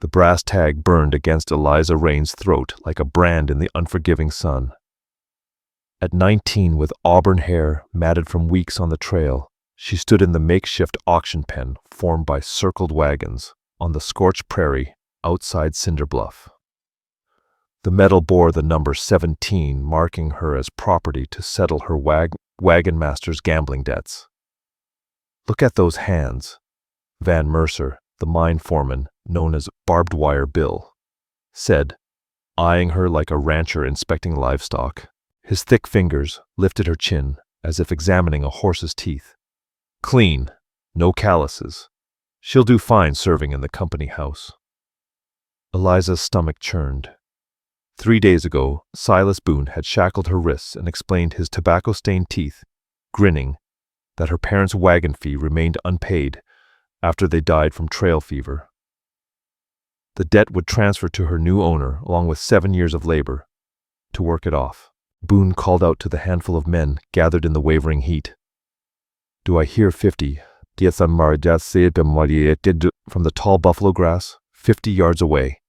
The brass tag burned against Eliza Rayne's throat like a brand in the unforgiving sun. At 19, with auburn hair matted from weeks on the trail, she stood in the makeshift auction pen formed by circled wagons on the scorched prairie outside Cinder Bluff. The metal bore the number 17, marking her as property to settle her wagon master's gambling debts. "Look at those hands," Vann Mercer, the mine foreman, known as Barbed Wire Bill, said, eyeing her like a rancher inspecting livestock. His thick fingers lifted her chin as if examining a horse's teeth. "Clean, no calluses. She'll do fine serving in the company house." Eliza's stomach churned. 3 days ago, Silas Boone had shackled her wrists and explained his tobacco-stained teeth, grinning, that her parents' wagon fee remained unpaid after they died from trail fever. The debt would transfer to her new owner along with 7 years of labor to work it off. Boone called out to the handful of men gathered in the wavering heat. "Do I hear 50? From the tall buffalo grass, 50 yards away.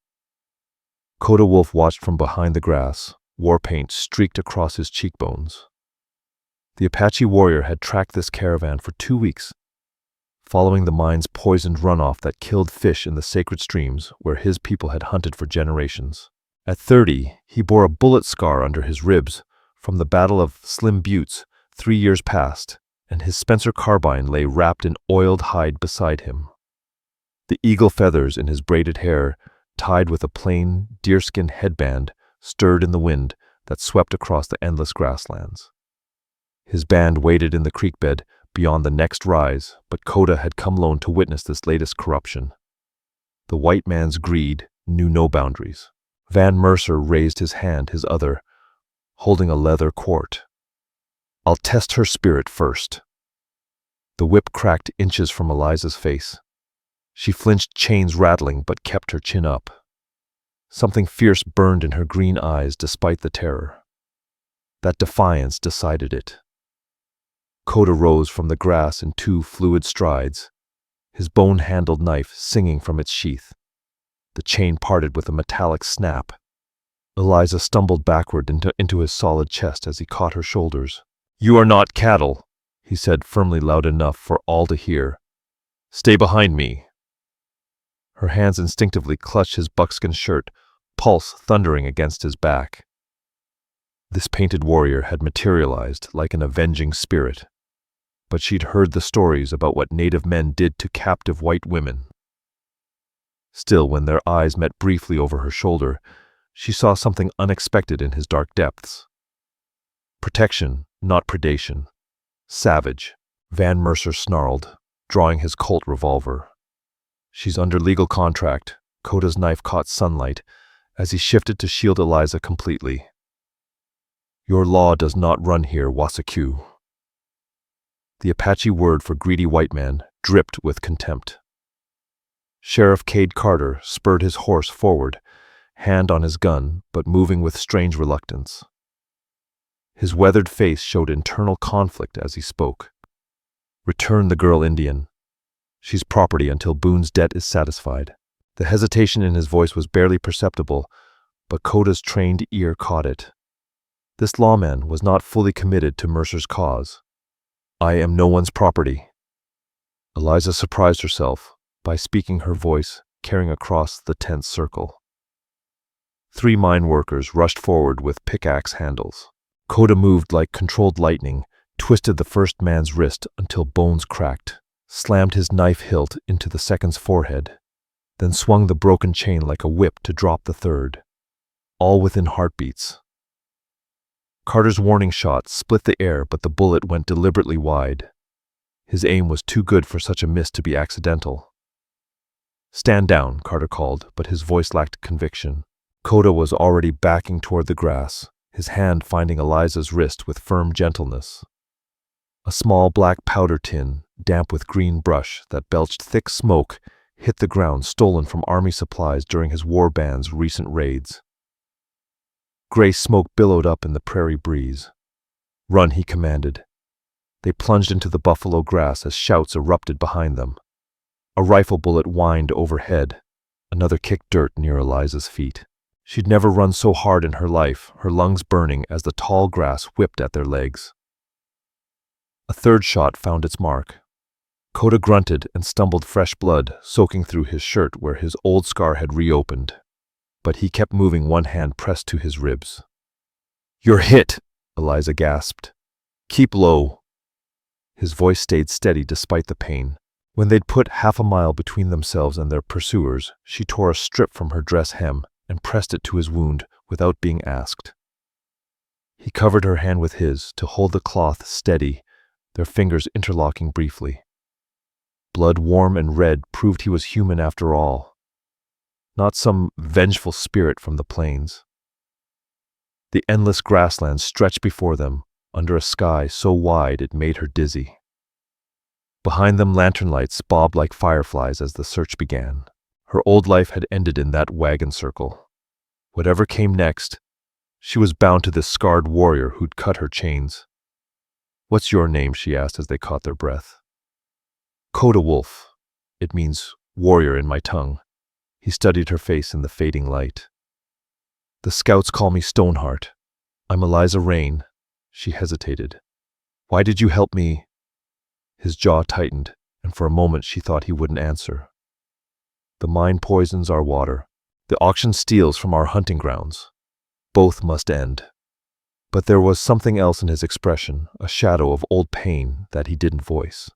Koda Wolf watched from behind the grass, war paint streaked across his cheekbones. The Apache warrior had tracked this caravan for 2 weeks, following the mine's poisoned runoff that killed fish in the sacred streams where his people had hunted for generations. At 30, he bore a bullet scar under his ribs from the Battle of Slim Buttes 3 years past, and his Spencer carbine lay wrapped in oiled hide beside him. The eagle feathers in his braided hair, tied with a plain deerskin headband, stirred in the wind that swept across the endless grasslands. His band waited in the creek bed beyond the next rise, but Koda had come alone to witness this latest corruption. The white man's greed knew no boundaries. Vann Mercer raised his hand, his other, holding a leather quart. "I'll test her spirit first." The whip cracked inches from Eliza's face. She flinched, chains rattling, but kept her chin up. Something fierce burned in her green eyes despite the terror. That defiance decided it. Koda rose from the grass in 2 fluid strides, his bone-handled knife singing from its sheath. The chain parted with a metallic snap. Eliza stumbled backward into his solid chest as he caught her shoulders. "You are not cattle," he said firmly, loud enough for all to hear. "Stay behind me." Her hands instinctively clutched his buckskin shirt, pulse thundering against his back. This painted warrior had materialized like an avenging spirit, but she'd heard the stories about what native men did to captive white women. Still, when their eyes met briefly over her shoulder, she saw something unexpected in his dark depths. Protection, not predation. Savage. Vann Mercer snarled, drawing his Colt revolver. "She's under legal contract." Koda's knife caught sunlight as he shifted to shield Eliza completely. "Your law does not run here, Wasakyu." The Apache word for greedy white man dripped with contempt. Sheriff Cade Carter spurred his horse forward, hand on his gun, but moving with strange reluctance. His weathered face showed internal conflict as he spoke. "Return the girl, Indian. She's property until Boone's debt is satisfied." The hesitation in his voice was barely perceptible, but Koda's trained ear caught it. This lawman was not fully committed to Mercer's cause. "I am no one's property." Eliza surprised herself by speaking, her voice carrying across the tense circle. 3 mine workers rushed forward with pickaxe handles. Koda moved like controlled lightning, twisted the first man's wrist until bones cracked, slammed his knife hilt into the second's forehead, then swung the broken chain like a whip to drop the third, all within heartbeats. Carter's warning shot split the air, but the bullet went deliberately wide. His aim was too good for such a miss to be accidental. "Stand down," Carter called, but his voice lacked conviction. Koda was already backing toward the grass, his hand finding Eliza's wrist with firm gentleness. A small black powder tin, damp with green brush that belched thick smoke, hit the ground, stolen from army supplies during his war band's recent raids. Gray smoke billowed up in the prairie breeze. "Run," he commanded. They plunged into the buffalo grass as shouts erupted behind them. A rifle bullet whined overhead, Another kicked dirt near Eliza's feet. She'd never run so hard in her life, her lungs burning as the tall grass whipped at their legs. A third shot found its mark. Koda grunted and stumbled, fresh blood soaking through his shirt where his old scar had reopened. But he kept moving, one hand pressed to his ribs. "You're hit," Eliza gasped. "Keep low." His voice stayed steady despite the pain. When they'd put half a mile between themselves and their pursuers, she tore a strip from her dress hem and pressed it to his wound without being asked. He covered her hand with his to hold the cloth steady, their fingers interlocking briefly. Blood warm and red proved he was human after all, not some vengeful spirit from the plains. The endless grasslands stretched before them, under a sky so wide it made her dizzy. Behind them, lantern lights bobbed like fireflies as the search began. Her old life had ended in that wagon circle. Whatever came next, she was bound to this scarred warrior who'd cut her chains. "What's your name?" she asked as they caught their breath. "Koda Wolf. It means warrior in my tongue." He studied her face in the fading light. "The scouts call me Stoneheart. I'm Eliza Rayne." She hesitated. "Why did you help me?" His jaw tightened, and for a moment she thought he wouldn't answer. "The mine poisons our water. The auction steals from our hunting grounds. Both must end." But there was something else in his expression, a shadow of old pain that he didn't voice.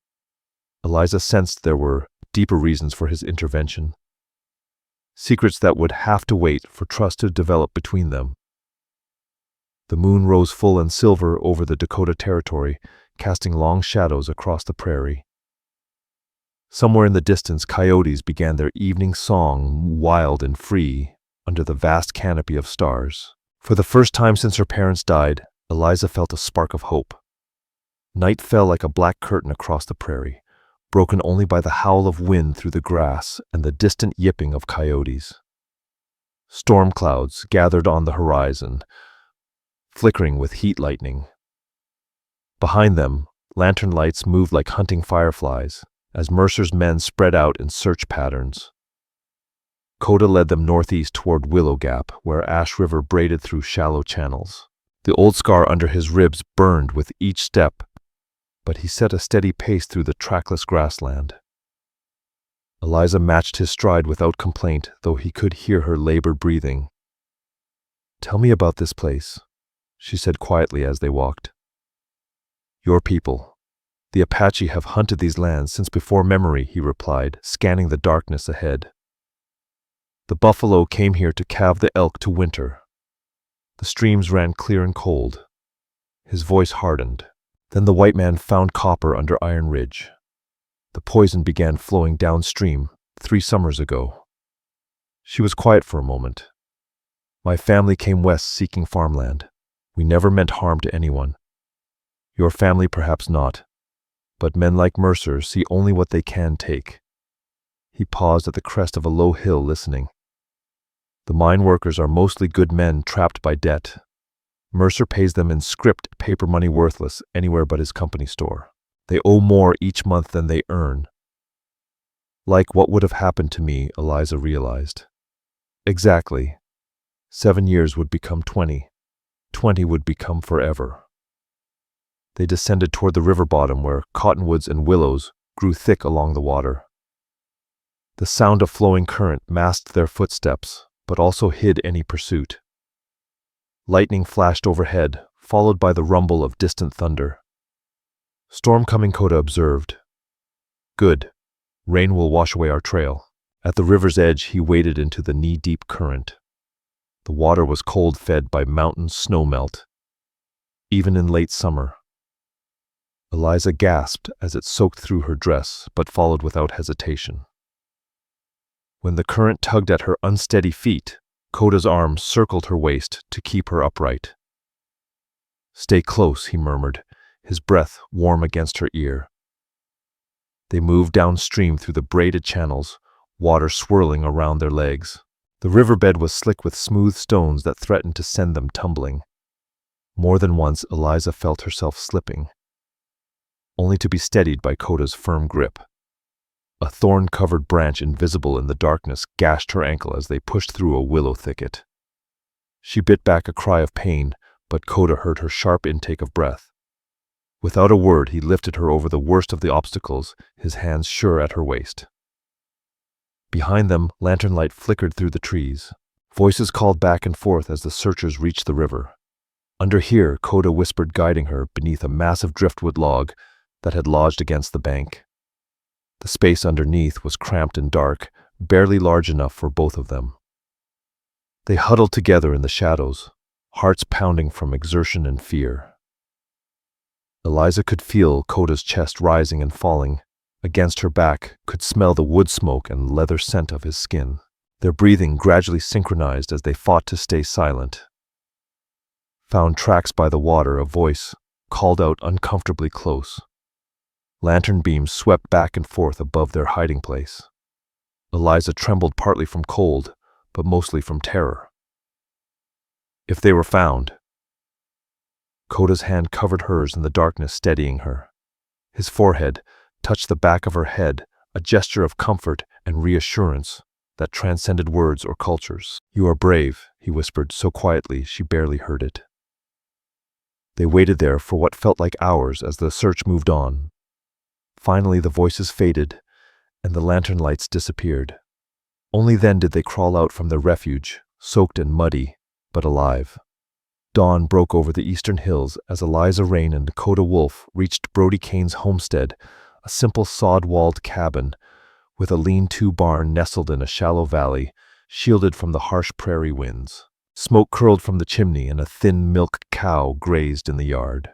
Eliza sensed there were deeper reasons for his intervention. Secrets that would have to wait for trust to develop between them. The moon rose full and silver over the Dakota Territory, casting long shadows across the prairie. Somewhere in the distance, coyotes began their evening song, wild and free, under the vast canopy of stars. For the first time since her parents died, Eliza felt a spark of hope. Night fell like a black curtain across the prairie, broken only by the howl of wind through the grass and the distant yipping of coyotes. Storm clouds gathered on the horizon, flickering with heat lightning. Behind them, lantern lights moved like hunting fireflies as Mercer's men spread out in search patterns. Koda led them northeast toward Willow Gap, where Ash River braided through shallow channels. The old scar under his ribs burned with each step, but he set a steady pace through the trackless grassland. Eliza matched his stride without complaint, though he could hear her labored breathing. "Tell me about this place," she said quietly as they walked. "Your people. The Apache have hunted these lands since before memory," he replied, scanning the darkness ahead. "The buffalo came here to calve the elk to winter. The streams ran clear and cold." His voice hardened. "Then the white man found copper under Iron Ridge. The poison began flowing downstream 3 summers ago." She was quiet for a moment. "My family came west seeking farmland. We never meant harm to anyone. Your family perhaps not, but men like Mercer see only what they can take." He paused at the crest of a low hill, listening. "The mine workers are mostly good men trapped by debt. Mercer pays them in script, paper money worthless anywhere but his company store. They owe more each month than they earn." Like what would have happened to me, Eliza realized. Exactly. 7 years would become 20. 20 would become forever. They descended toward the river bottom where cottonwoods and willows grew thick along the water. The sound of flowing current masked their footsteps, but also hid any pursuit. Lightning flashed overhead, followed by the rumble of distant thunder. "Storm coming," Koda observed. "Good. Rain will wash away our trail." At the river's edge, he waded into the knee-deep current. The water was cold, fed by mountain snowmelt, even in late summer. Eliza gasped as it soaked through her dress, but followed without hesitation. When the current tugged at her unsteady feet, Koda's arm circled her waist to keep her upright. "Stay close," he murmured, his breath warm against her ear. They moved downstream through the braided channels, water swirling around their legs. The riverbed was slick with smooth stones that threatened to send them tumbling. More than once, Eliza felt herself slipping, only to be steadied by Koda's firm grip. A thorn-covered branch invisible in the darkness gashed her ankle as they pushed through a willow thicket. She bit back a cry of pain, but Koda heard her sharp intake of breath. Without a word, he lifted her over the worst of the obstacles, his hands sure at her waist. Behind them, lantern light flickered through the trees. Voices called back and forth as the searchers reached the river. Under here, Koda whispered, guiding her beneath a massive driftwood log that had lodged against the bank. The space underneath was cramped and dark, barely large enough for both of them. They huddled together in the shadows, hearts pounding from exertion and fear. Eliza could feel Koda's chest rising and falling. Against her back, could smell the wood smoke and leather scent of his skin. Their breathing gradually synchronized as they fought to stay silent. Found tracks by the water, a voice called out uncomfortably close. Lantern beams swept back and forth above their hiding place. Eliza trembled partly from cold, but mostly from terror. If they were found. Koda's hand covered hers in the darkness, steadying her. His forehead touched the back of her head, a gesture of comfort and reassurance that transcended words or cultures. "You are brave," he whispered so quietly she barely heard it. They waited there for what felt like hours as the search moved on. Finally, the voices faded and the lantern lights disappeared. Only then did they crawl out from their refuge, soaked and muddy, but alive. Dawn broke over the eastern hills as Eliza Rayne and Dakota Wolf reached Brody Kane's homestead, a simple sod-walled cabin with a lean-to barn nestled in a shallow valley, shielded from the harsh prairie winds. Smoke curled from the chimney and a thin milk cow grazed in the yard.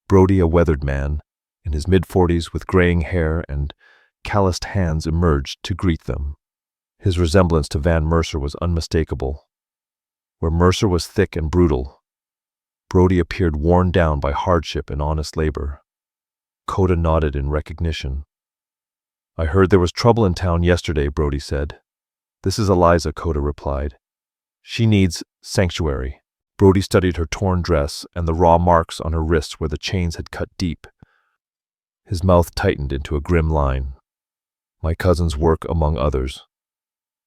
Brody, a weathered man, in his mid-40s with graying hair and calloused hands, emerged to greet them. His resemblance to Vann Mercer was unmistakable. Where Mercer was thick and brutal, Brody appeared worn down by hardship and honest labor. Koda nodded in recognition. "I heard there was trouble in town yesterday," Brody said. "This is Eliza," Koda replied. "She needs sanctuary." Brody studied her torn dress and the raw marks on her wrists where the chains had cut deep. His mouth tightened into a grim line. "My cousin's work among others."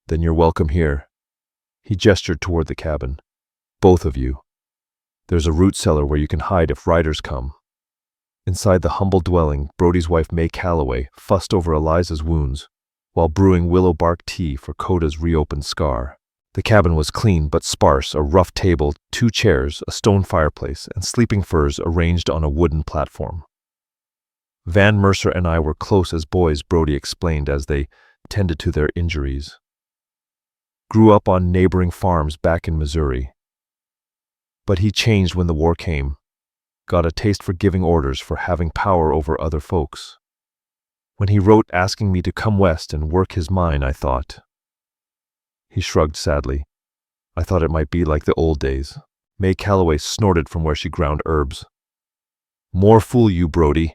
"Then you're welcome here." He gestured toward the cabin. "Both of you. There's a root cellar where you can hide if riders come." Inside the humble dwelling, Brody's wife May Calloway fussed over Eliza's wounds while brewing willow bark tea for Koda's reopened scar. The cabin was clean but sparse, a rough table, 2 chairs, a stone fireplace, and sleeping furs arranged on a wooden platform. "Vann Mercer and I were close as boys," Brody explained as they tended to their injuries. "Grew up on neighboring farms back in Missouri. But he changed when the war came. Got a taste for giving orders, for having power over other folks. When he wrote asking me to come west and work his mine, I thought." He shrugged sadly. "I thought it might be like the old days." May Calloway snorted from where she ground herbs. "More fool you, Brody.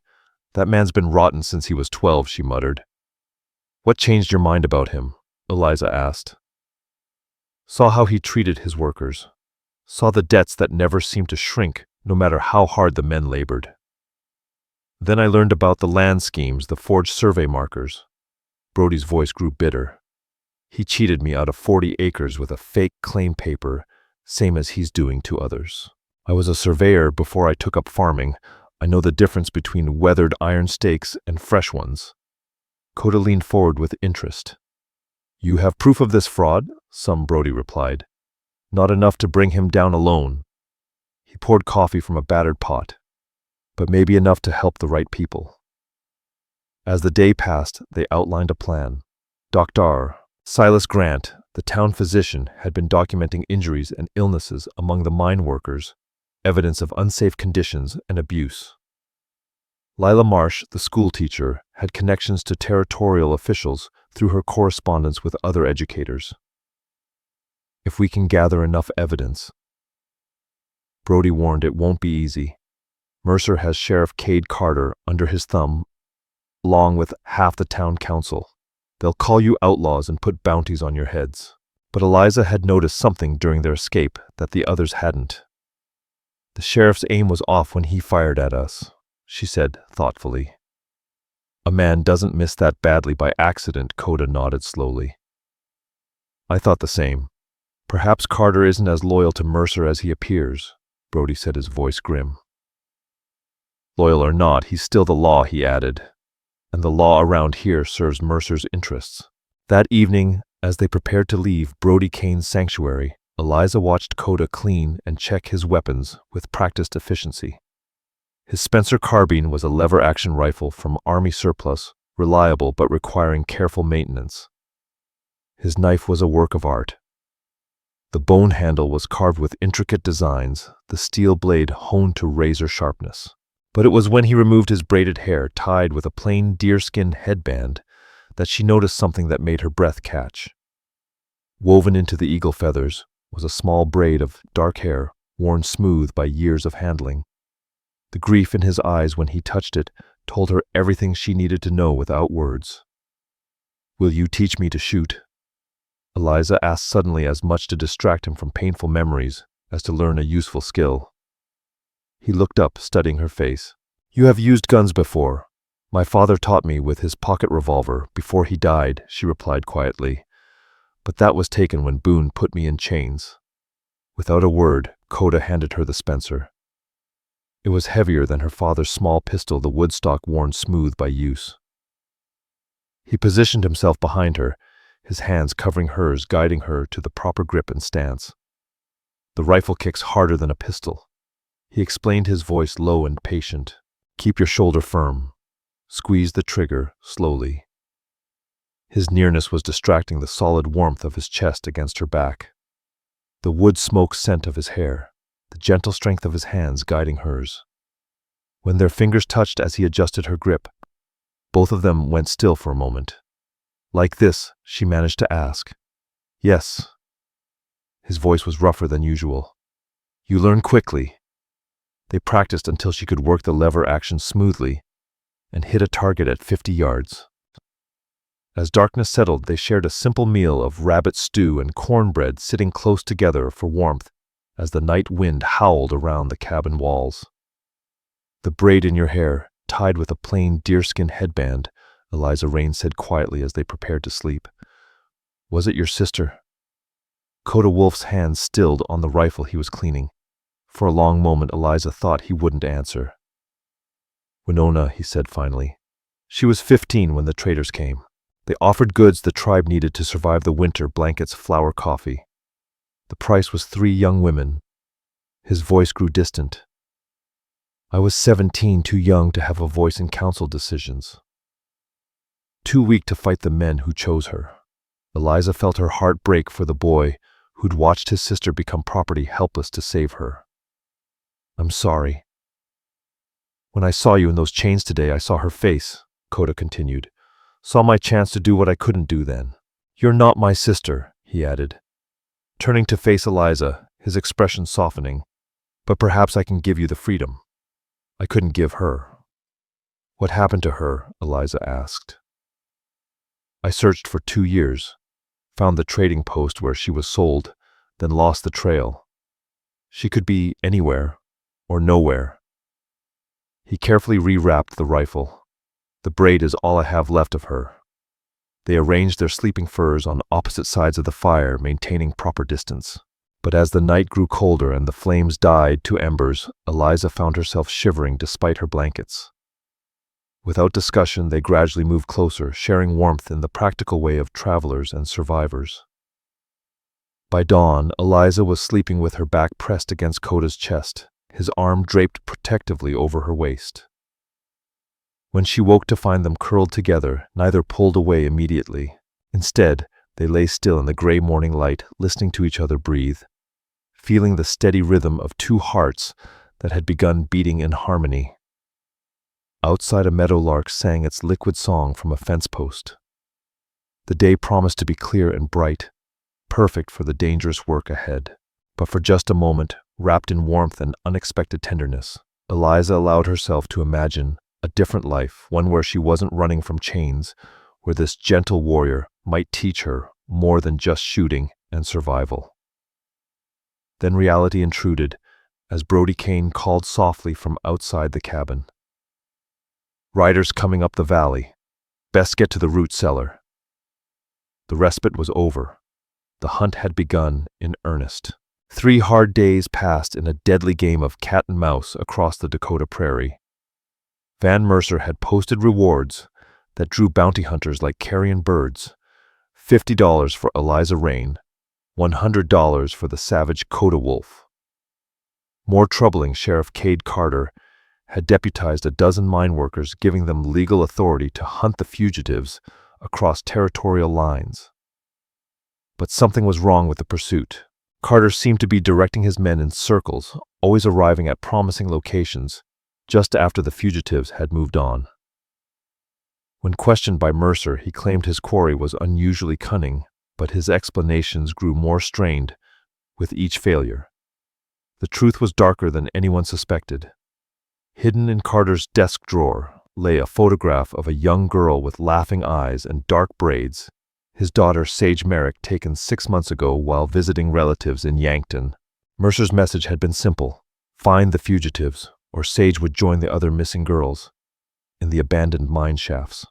That man's been rotten since he was 12, she muttered. "What changed your mind about him?" Eliza asked. "Saw how he treated his workers. Saw the debts that never seemed to shrink, no matter how hard the men labored. Then I learned about the land schemes, the forged survey markers." Brody's voice grew bitter. "He cheated me out of 40 acres with a fake claim paper, same as he's doing to others. I was a surveyor before I took up farming. I know the difference between weathered iron stakes and fresh ones." Koda leaned forward with interest. "You have proof of this fraud?" Some, Brody replied. "Not enough to bring him down alone." He poured coffee from a battered pot, "but maybe enough to help the right people." As the day passed, they outlined a plan. Dr. Silas Grant, the town physician, had been documenting injuries and illnesses among the mine workers, evidence of unsafe conditions and abuse. Lila Marsh, the school teacher, had connections to territorial officials through her correspondence with other educators. "If we can gather enough evidence," Brody warned, "it won't be easy. Mercer has Sheriff Cade Carter under his thumb, along with half the town council. They'll call you outlaws and put bounties on your heads." But Eliza had noticed something during their escape that the others hadn't. "The sheriff's aim was off when he fired at us," she said thoughtfully. A man doesn't miss that badly by accident, Koda nodded slowly. I thought the same. Perhaps Carter isn't as loyal to Mercer as he appears, Brody said, his voice grim. Loyal or not, he's still the law, he added. And the law around here serves Mercer's interests. That evening, as they prepared to leave Brody Kane's sanctuary, Eliza watched Koda clean and check his weapons with practiced efficiency. His Spencer carbine was a lever-action rifle from Army surplus, reliable but requiring careful maintenance. His knife was a work of art. The bone handle was carved with intricate designs, the steel blade honed to razor sharpness. But it was when he removed his braided hair tied with a plain deerskin headband that she noticed something that made her breath catch. Woven into the eagle feathers was a small braid of dark hair worn smooth by years of handling. The grief in his eyes when he touched it told her everything she needed to know without words. "Will you teach me to shoot?" Eliza asked suddenly, as much to distract him from painful memories as to learn a useful skill. He looked up, studying her face. "You have used guns before. My father taught me with his pocket revolver before he died," she replied quietly. "But that was taken when Boone put me in chains." Without a word, Koda handed her the Spencer. It was heavier than her father's small pistol, the woodstock worn smooth by use. He positioned himself behind her, his hands covering hers, guiding her to the proper grip and stance. "The rifle kicks harder than a pistol," he explained, his voice low and patient. "Keep your shoulder firm. Squeeze the trigger slowly." His nearness was distracting, the solid warmth of his chest against her back, the wood smoke scent of his hair, the gentle strength of his hands guiding hers. When their fingers touched as he adjusted her grip, both of them went still for a moment. "Like this?" she managed to ask. "Yes." His voice was rougher than usual. "You learn quickly." They practiced until she could work the lever action smoothly and hit a target at 50 yards. As darkness settled, they shared a simple meal of rabbit stew and cornbread, sitting close together for warmth as the night wind howled around the cabin walls. "The braid in your hair, tied with a plain deerskin headband," Eliza Rayne said quietly as they prepared to sleep. "Was it your sister?" Koda Wolf's hands stilled on the rifle he was cleaning. For a long moment, Eliza thought he wouldn't answer. "Winona," he said finally. "She was 15 when the traders came. They offered goods the tribe needed to survive the winter: blankets, flour, coffee. The price was 3 young women." His voice grew distant. "I was 17, too young to have a voice in council decisions. Too weak to fight the men who chose her." Eliza felt her heart break for the boy who'd watched his sister become property, helpless to save her. "I'm sorry. When I saw you in those chains today, I saw her face," Koda continued. "Saw my chance to do what I couldn't do then." "You're not my sister," he added, turning to face Eliza, his expression softening. "But perhaps I can give you the freedom I couldn't give her." "What happened to her?" Eliza asked. "I searched for 2 years, found the trading post where she was sold, then lost the trail. She could be anywhere or nowhere." He carefully rewrapped the rifle. "The braid is all I have left of her." They arranged their sleeping furs on opposite sides of the fire, maintaining proper distance. But as the night grew colder and the flames died to embers, Eliza found herself shivering despite her blankets. Without discussion, they gradually moved closer, sharing warmth in the practical way of travelers and survivors. By dawn, Eliza was sleeping with her back pressed against Koda's chest, his arm draped protectively over her waist. When she woke to find them curled together, neither pulled away immediately. Instead, they lay still in the gray morning light, listening to each other breathe, feeling the steady rhythm of 2 hearts that had begun beating in harmony. Outside, a meadowlark sang its liquid song from a fence post. The day promised to be clear and bright, perfect for the dangerous work ahead. But for just a moment, wrapped in warmth and unexpected tenderness, Eliza allowed herself to imagine a different life, one where she wasn't running from chains, where this gentle warrior might teach her more than just shooting and survival. Then reality intruded as Brody Kane called softly from outside the cabin. Riders coming up the valley. Best get to the root cellar. The respite was over. The hunt had begun in earnest. 3 hard days passed in a deadly game of cat and mouse across the Dakota Prairie. Vann Mercer had posted rewards that drew bounty hunters like carrion birds. $50 for Eliza Rayne, $100 for the savage Koda Wolf. More troubling, Sheriff Cade Carter had deputized a dozen mine workers, giving them legal authority to hunt the fugitives across territorial lines. But something was wrong with the pursuit. Carter seemed to be directing his men in circles, always arriving at promising locations just after the fugitives had moved on. When questioned by Mercer, he claimed his quarry was unusually cunning, but his explanations grew more strained with each failure. The truth was darker than anyone suspected. Hidden in Carter's desk drawer lay a photograph of a young girl with laughing eyes and dark braids, his daughter Sage Merrick, taken 6 months ago while visiting relatives in Yankton. Mercer's message had been simple: find the fugitives, or Sage would join the other missing girls in the abandoned mine shafts.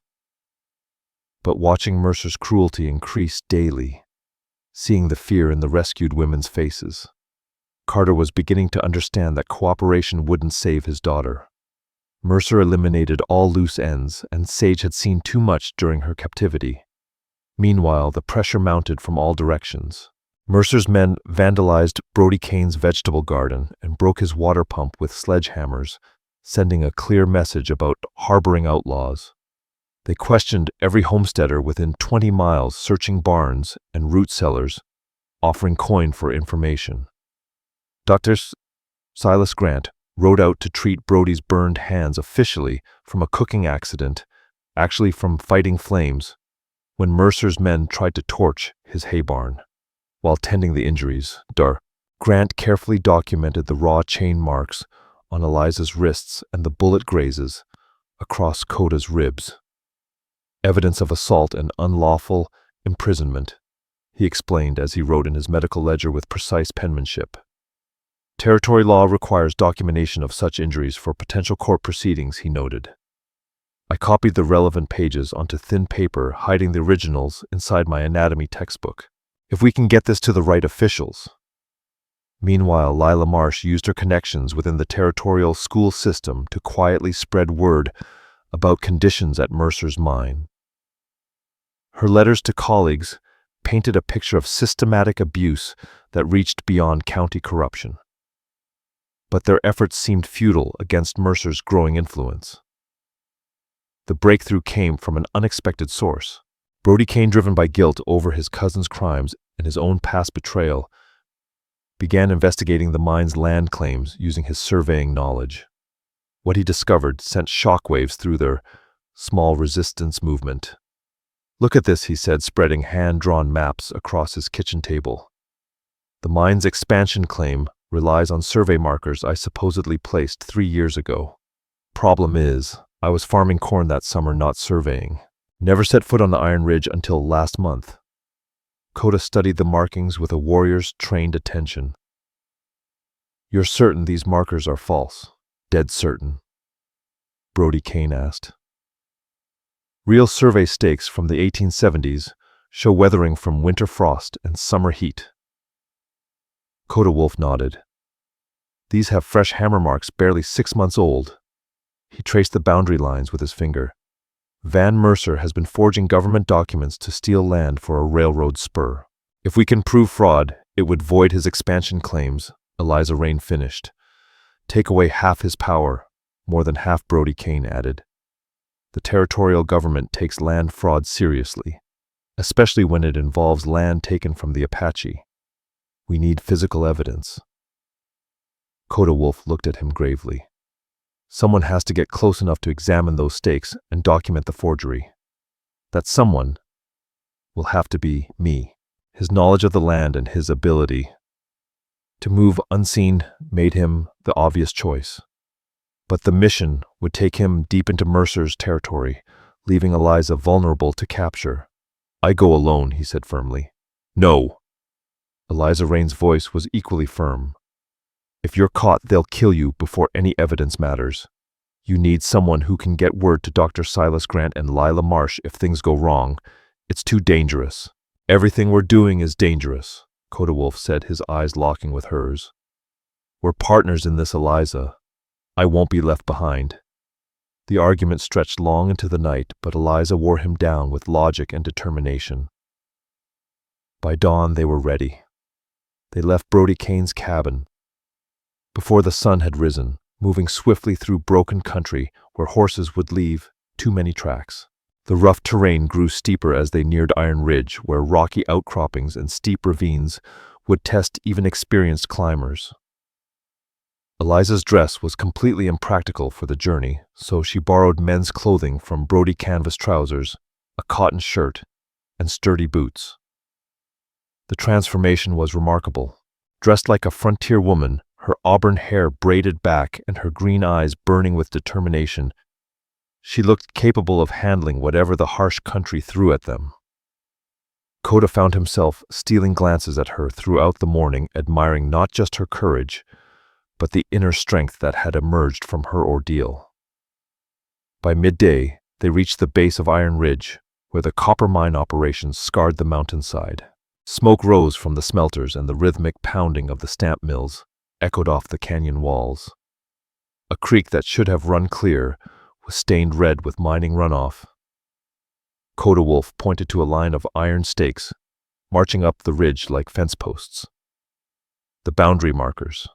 But watching Mercer's cruelty increase daily, seeing the fear in the rescued women's faces, Carter was beginning to understand that cooperation wouldn't save his daughter. Mercer eliminated all loose ends, and Sage had seen too much during her captivity. Meanwhile, the pressure mounted from all directions. Mercer's men vandalized Brody Kane's vegetable garden and broke his water pump with sledgehammers, sending a clear message about harboring outlaws. They questioned every homesteader within 20 miles, searching barns and root cellars, offering coin for information. Dr. Silas Grant rode out to treat Brody's burned hands officially from a cooking accident, actually from fighting flames, when Mercer's men tried to torch his hay barn. While tending the injuries, Grant carefully documented the raw chain marks on Eliza's wrists and the bullet grazes across Koda's ribs. Evidence of assault and unlawful imprisonment, he explained as he wrote in his medical ledger with precise penmanship. Territory law requires documentation of such injuries for potential court proceedings, he noted. I copied the relevant pages onto thin paper, hiding the originals inside my anatomy textbook. If we can get this to the right officials. Meanwhile, Lila Marsh used her connections within the territorial school system to quietly spread word about conditions at Mercer's mine. Her letters to colleagues painted a picture of systematic abuse that reached beyond county corruption. But their efforts seemed futile against Mercer's growing influence. The breakthrough came from an unexpected source. Brody Kane, driven by guilt over his cousin's crimes and his own past betrayal, began investigating the mine's land claims using his surveying knowledge. What he discovered sent shockwaves through their small resistance movement. Look at this, he said, spreading hand-drawn maps across his kitchen table. The mine's expansion claim relies on survey markers I supposedly placed 3 years ago. Problem is, I was farming corn that summer, not surveying. Never set foot on the Iron Ridge until last month. Koda studied the markings with a warrior's trained attention. You're certain these markers are false? Dead certain? Brody Kane asked. Real survey stakes from the 1870s show weathering from winter frost and summer heat. Koda Wolf nodded. These have fresh hammer marks barely 6 months old. He traced the boundary lines with his finger. Vann Mercer has been forging government documents to steal land for a railroad spur. If we can prove fraud, it would void his expansion claims, Eliza Rayne finished. Take away half his power, more than half, Brody Kane added. The territorial government takes land fraud seriously, especially when it involves land taken from the Apache. We need physical evidence. Koda Wolf looked at him gravely. Someone has to get close enough to examine those stakes and document the forgery. That someone will have to be me. His knowledge of the land and his ability to move unseen made him the obvious choice. But the mission would take him deep into Mercer's territory, leaving Eliza vulnerable to capture. I go alone, he said firmly. No. Eliza Rayne's voice was equally firm. If you're caught, they'll kill you before any evidence matters. You need someone who can get word to Dr. Silas Grant and Lila Marsh if things go wrong. It's too dangerous. Everything we're doing is dangerous, Koda Wolf said, his eyes locking with hers. We're partners in this, Eliza. I won't be left behind. The argument stretched long into the night, but Eliza wore him down with logic and determination. By dawn, they were ready. They left Brody Kane's cabin before the sun had risen, moving swiftly through broken country where horses would leave too many tracks. The rough terrain grew steeper as they neared Iron Ridge, where rocky outcroppings and steep ravines would test even experienced climbers. Eliza's dress was completely impractical for the journey, so she borrowed men's clothing from Brody canvas trousers, a cotton shirt, and sturdy boots. The transformation was remarkable. Dressed like a frontier woman, her auburn hair braided back and her green eyes burning with determination, she looked capable of handling whatever the harsh country threw at them. Koda found himself stealing glances at her throughout the morning, admiring not just her courage, but the inner strength that had emerged from her ordeal. By midday, they reached the base of Iron Ridge, where the copper mine operations scarred the mountainside. Smoke rose from the smelters, and the rhythmic pounding of the stamp mills echoed off the canyon walls. A creek that should have run clear was stained red with mining runoff. Koda Wolf pointed to a line of iron stakes marching up the ridge like fence posts. The boundary markers.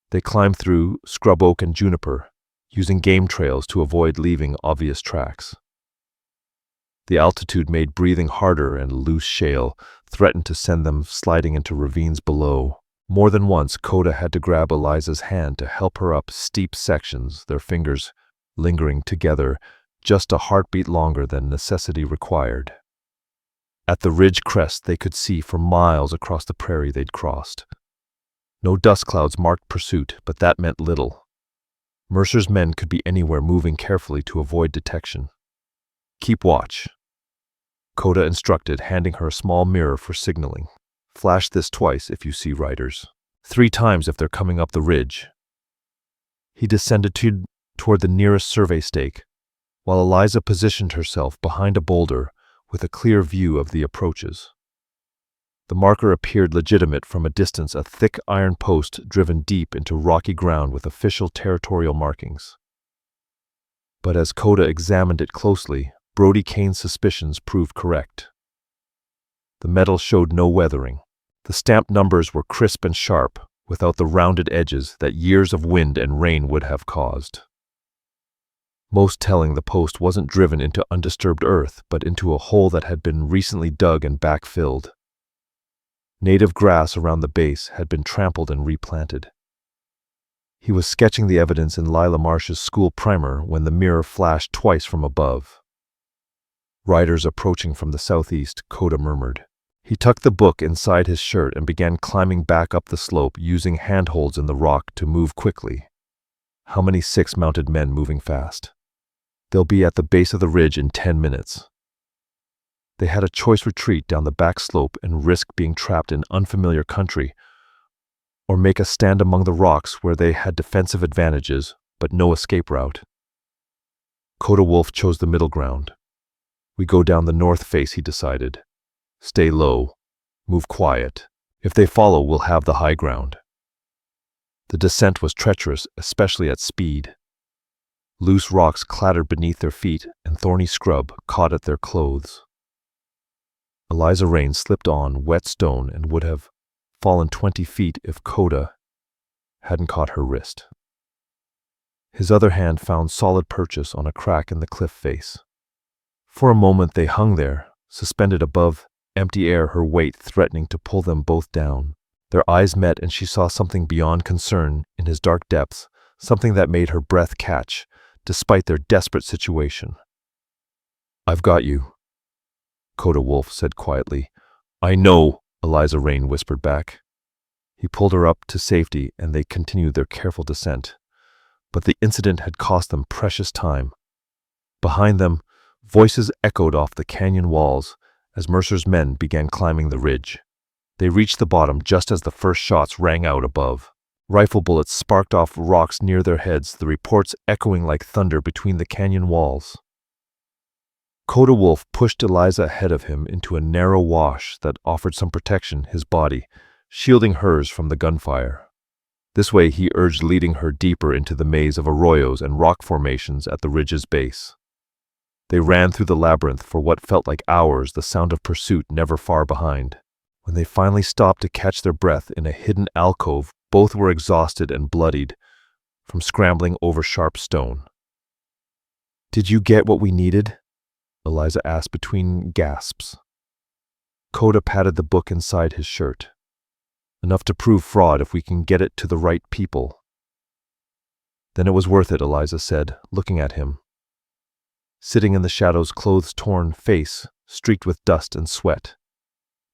They climbed through scrub oak and juniper, using game trails to avoid leaving obvious tracks. The altitude made breathing harder, and loose shale threatened to send them sliding into ravines below. More than once, Koda had to grab Eliza's hand to help her up steep sections, their fingers lingering together just a heartbeat longer than necessity required. At the ridge crest, they could see for miles across the prairie they'd crossed. No dust clouds marked pursuit, but that meant little. Mercer's men could be anywhere, moving carefully to avoid detection. Keep watch, Koda instructed, handing her a small mirror for signaling. Flash this twice if you see riders. 3 times if they're coming up the ridge. He descended toward the nearest survey stake, while Eliza positioned herself behind a boulder with a clear view of the approaches. The marker appeared legitimate from a distance, a thick iron post driven deep into rocky ground with official territorial markings. But as Koda examined it closely, Brody Kane's suspicions proved correct. The metal showed no weathering. The stamped numbers were crisp and sharp, without the rounded edges that years of wind and rain would have caused. Most telling, the post wasn't driven into undisturbed earth, but into a hole that had been recently dug and backfilled. Native grass around the base had been trampled and replanted. He was sketching the evidence in Lila Marsh's school primer when the mirror flashed twice from above. Riders approaching from the southeast, Koda murmured. He tucked the book inside his shirt and began climbing back up the slope, using handholds in the rock to move quickly. How many 6 mounted men moving fast? They'll be at the base of the ridge in 10 minutes. They had a choice: retreat down the back slope and risk being trapped in unfamiliar country, or make a stand among the rocks where they had defensive advantages but no escape route. Koda Wolf chose the middle ground. We go down the north face, he decided. Stay low. Move quiet. If they follow, we'll have the high ground. The descent was treacherous, especially at speed. Loose rocks clattered beneath their feet, and thorny scrub caught at their clothes. Eliza Rayne slipped on wet stone and would have fallen 20 feet if Koda hadn't caught her wrist. His other hand found solid purchase on a crack in the cliff face. For a moment they hung there, suspended above empty air, her weight threatening to pull them both down. Their eyes met, and she saw something beyond concern in his dark depths, something that made her breath catch, despite their desperate situation. I've got you, Koda Wolf said quietly. I know, Eliza Rayne whispered back. He pulled her up to safety, and they continued their careful descent. But the incident had cost them precious time. Behind them, voices echoed off the canyon walls as Mercer's men began climbing the ridge. They reached the bottom just as the first shots rang out above. Rifle bullets sparked off rocks near their heads, the reports echoing like thunder between the canyon walls. Koda Wolf pushed Eliza ahead of him into a narrow wash that offered some protection, his body shielding hers from the gunfire. This way he urged, leading her deeper into the maze of arroyos and rock formations at the ridge's base. They ran through the labyrinth for what felt like hours, the sound of pursuit never far behind. When they finally stopped to catch their breath in a hidden alcove, both were exhausted and bloodied from scrambling over sharp stone. "Did you get what we needed?" Eliza asked between gasps. Koda patted the book inside his shirt. "Enough to prove fraud if we can get it to the right people." "Then it was worth it," Eliza said, looking at him. Sitting in the shadows, clothes torn, face streaked with dust and sweat,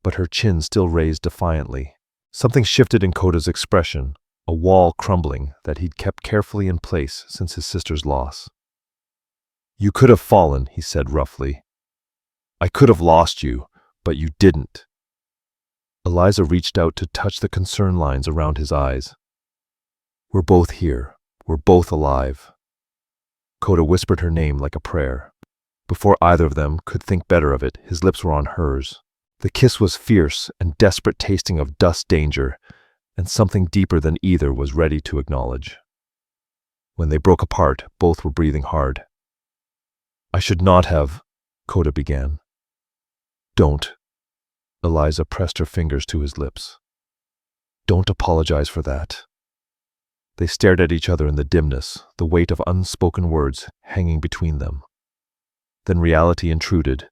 but her chin still raised defiantly. Something shifted in Koda's expression, a wall crumbling that he'd kept carefully in place since his sister's loss. "You could have fallen," he said roughly. "I could have lost you, but you didn't." Eliza reached out to touch the concern lines around his eyes. "We're both here. We're both alive." Koda whispered her name like a prayer. Before either of them could think better of it, his lips were on hers. The kiss was fierce and desperate, tasting of dust, danger, and something deeper than either was ready to acknowledge. When they broke apart, both were breathing hard. "I should not have," Koda began. "Don't." Eliza pressed her fingers to his lips. "Don't apologize for that." They stared at each other in the dimness, the weight of unspoken words hanging between them. Then reality intruded,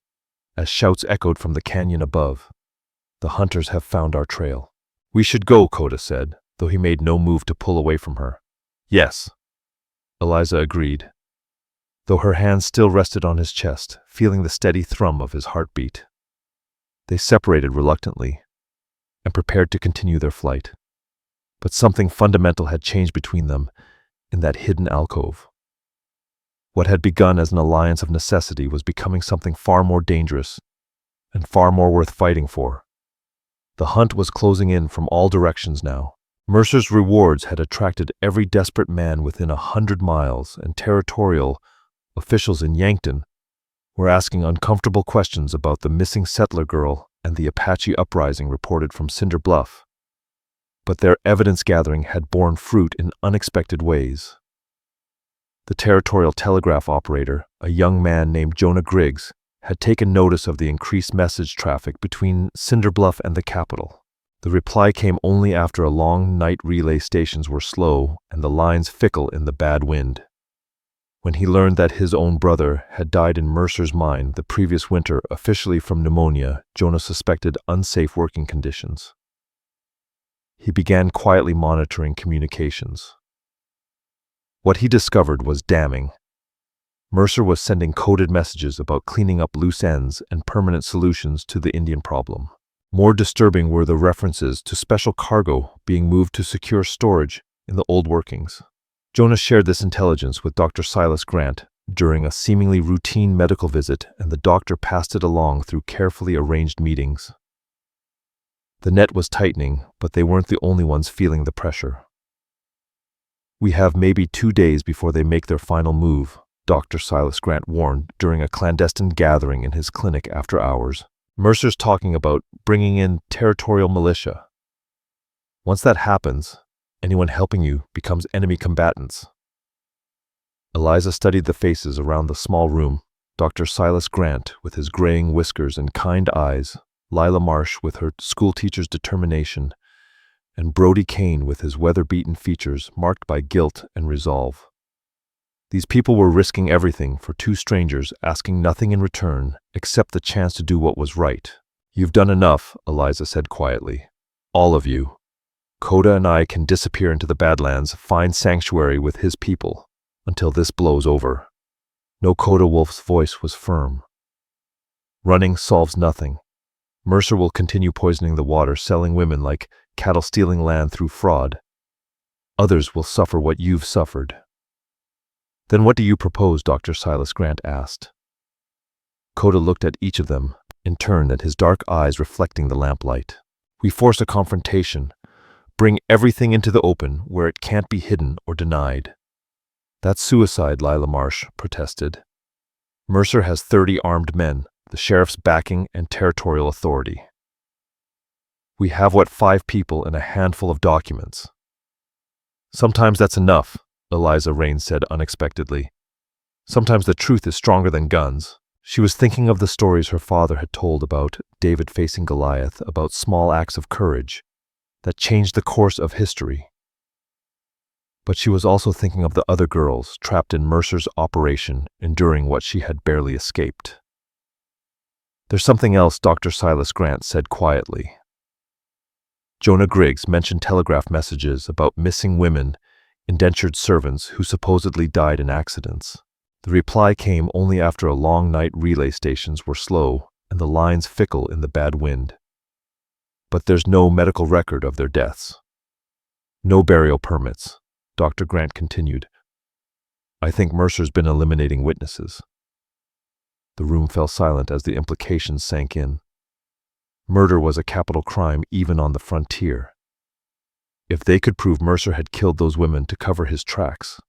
as shouts echoed from the canyon above. "The hunters have found our trail." "We should go," Koda said, though he made no move to pull away from her. "Yes," Eliza agreed, though her hands still rested on his chest, feeling the steady thrum of his heartbeat. They separated reluctantly and prepared to continue their flight. But something fundamental had changed between them in that hidden alcove. What had begun as an alliance of necessity was becoming something far more dangerous and far more worth fighting for. The hunt was closing in from all directions now. Mercer's rewards had attracted every desperate man within 100 miles, and territorial officials in Yankton were asking uncomfortable questions about the missing settler girl and the Apache uprising reported from Cinder Bluff. But their evidence gathering had borne fruit in unexpected ways. The territorial telegraph operator, a young man named Jonah Griggs, had taken notice of the increased message traffic between Cinder Bluff and the capital. The reply came only after a long night. Relay stations were slow and the lines fickle in the bad wind. When he learned that his own brother had died in Mercer's mine the previous winter, officially from pneumonia, Jonah suspected unsafe working conditions. He began quietly monitoring communications. What he discovered was damning. Mercer was sending coded messages about cleaning up loose ends and permanent solutions to the Indian problem. More disturbing were the references to special cargo being moved to secure storage in the old workings. Jonah shared this intelligence with Dr. Silas Grant during a seemingly routine medical visit, and the doctor passed it along through carefully arranged meetings. The net was tightening, but they weren't the only ones feeling the pressure. "We have maybe 2 days before they make their final move," Dr. Silas Grant warned during a clandestine gathering in his clinic after hours. "Mercer's talking about bringing in territorial militia. Once that happens, anyone helping you becomes enemy combatants." Eliza studied the faces around the small room. Dr. Silas Grant with his graying whiskers and kind eyes, Lila Marsh with her schoolteacher's determination, and Brody Kane with his weather-beaten features marked by guilt and resolve. These people were risking everything for 2 strangers, asking nothing in return except the chance to do what was right. "You've done enough," Eliza said quietly. "All of you. Koda and I can disappear into the Badlands, find sanctuary with his people, until this blows over." No, Koda Wolf's voice was firm. "Running solves nothing. Mercer will continue poisoning the water, selling women like cattle, stealing land through fraud. Others will suffer what you've suffered." "Then what do you propose?" Dr. Silas Grant asked. Koda looked at each of them, in turn, at his dark eyes reflecting the lamplight. "We force a confrontation, Bring everything into the open where it can't be hidden or denied. That's suicide, Lila Marsh protested. Mercer has 30 armed men, the sheriff's backing and territorial authority. We have 5 people and a handful of documents. Sometimes that's enough, Eliza Rayne said unexpectedly. Sometimes the truth is stronger than guns. She was thinking of the stories her father had told about David facing Goliath, about small acts of courage that changed the course of history. But she was also thinking of the other girls trapped in Mercer's operation, enduring what she had barely escaped. There's something else, Dr. Silas Grant said quietly. Jonah Griggs mentioned telegraph messages about missing women, indentured servants who supposedly died in accidents. The reply came only after a long night. Relay stations were slow and the lines fickle in the bad wind. But there's no medical record of their deaths. No burial permits, Dr. Grant continued. I think Mercer's been eliminating witnesses. The room fell silent as the implications sank in. Murder was a capital crime even on the frontier. If they could prove Mercer had killed those women to cover his tracks,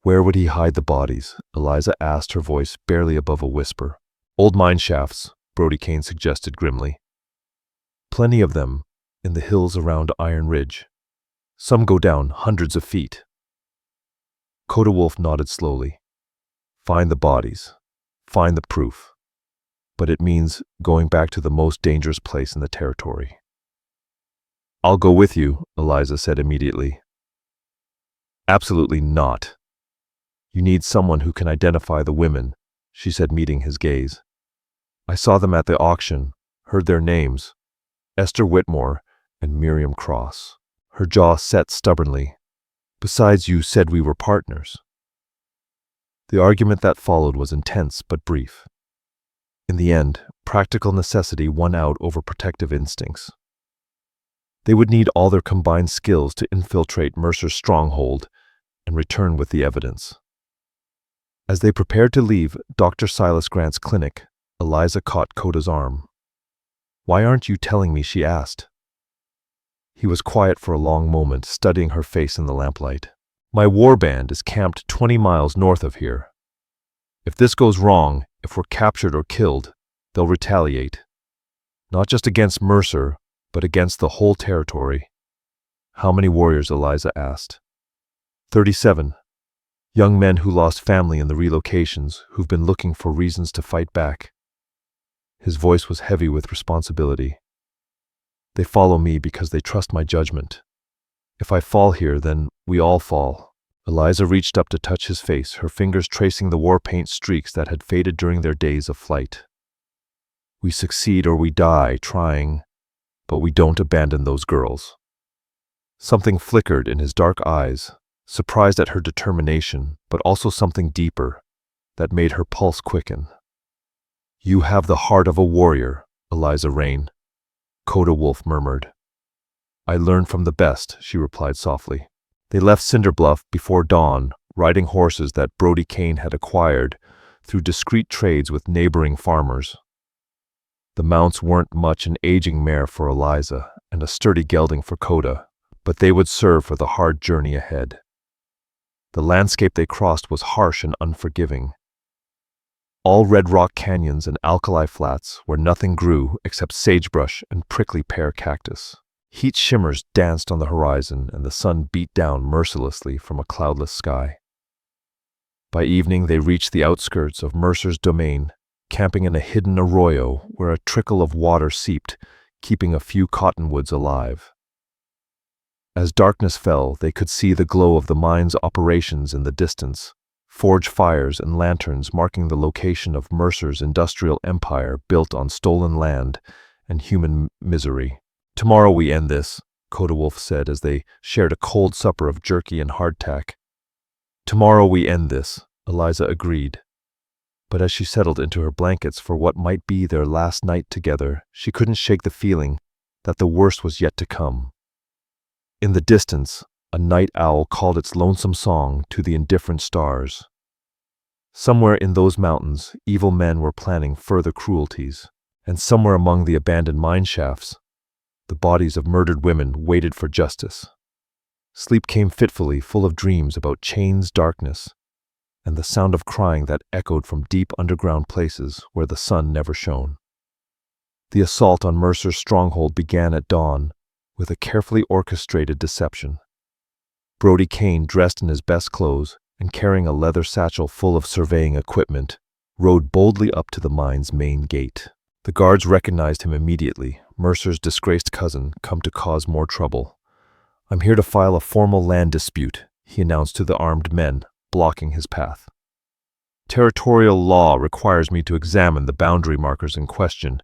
where would he hide the bodies? Eliza asked, her voice barely above a whisper. Old mine shafts, Brody Kane suggested grimly. Plenty of them in the hills around Iron Ridge. Some go down hundreds of feet. Koda Wolf nodded slowly. Find the bodies. Find the proof. But it means going back to the most dangerous place in the territory. I'll go with you, Eliza said immediately. Absolutely not. You need someone who can identify the women, she said, meeting his gaze. I saw them at the auction, heard their names. Esther Whitmore and Miriam Cross. Her jaw set stubbornly. Besides, you said we were partners. The argument that followed was intense but brief. In the end, practical necessity won out over protective instincts. They would need all their combined skills to infiltrate Mercer's stronghold and return with the evidence. As they prepared to leave Dr. Silas Grant's clinic, Eliza caught Koda's arm. Why aren't you telling me? She asked. He was quiet for a long moment, studying her face in the lamplight. My war band is camped 20 miles north of here. If this goes wrong, if we're captured or killed, they'll retaliate. Not just against Mercer, but against the whole territory. How many warriors? Eliza asked. 37. Young men who lost family in the relocations, who've been looking for reasons to fight back. His voice was heavy with responsibility. They follow me because they trust my judgment. If I fall here, then we all fall. Eliza reached up to touch his face, her fingers tracing the war paint streaks that had faded during their days of flight. We succeed or we die trying, but we don't abandon those girls. Something flickered in his dark eyes, surprised at her determination, but also something deeper that made her pulse quicken. You have the heart of a warrior, Eliza Rayne, Koda Wolf murmured. I learned from the best, she replied softly. They left Cinder Bluff before dawn, riding horses that Brody Kane had acquired through discreet trades with neighboring farmers. The mounts weren't much, an aging mare for Eliza and a sturdy gelding for Koda, but they would serve for the hard journey ahead. The landscape they crossed was harsh and unforgiving. All red rock canyons and alkali flats where nothing grew except sagebrush and prickly pear cactus. Heat shimmers danced on the horizon and the sun beat down mercilessly from a cloudless sky. By evening they reached the outskirts of Mercer's domain, camping in a hidden arroyo where a trickle of water seeped, keeping a few cottonwoods alive. As darkness fell, they could see the glow of the mine's operations in the distance, forge fires and lanterns marking the location of Mercer's industrial empire built on stolen land and human misery. Tomorrow we end this, Koda Wolf said as they shared a cold supper of jerky and hardtack. Tomorrow we end this, Eliza agreed. But as she settled into her blankets for what might be their last night together, she couldn't shake the feeling that the worst was yet to come. In the distance, a night owl called its lonesome song to the indifferent stars. Somewhere in those mountains, evil men were planning further cruelties, and somewhere among the abandoned mine shafts, The bodies of murdered women waited for justice. Sleep came fitfully, full of dreams about chains, darkness, and the sound of crying that echoed from deep underground places where the sun never shone. The assault on Mercer's stronghold began at dawn with a carefully orchestrated deception. Brody Kane, dressed in his best clothes and carrying a leather satchel full of surveying equipment, rode boldly up to the mine's main gate. The guards recognized him immediately, Mercer's disgraced cousin, come to cause more trouble. "I'm here to file a formal land dispute," he announced to the armed men, blocking his path. "Territorial law requires me to examine the boundary markers in question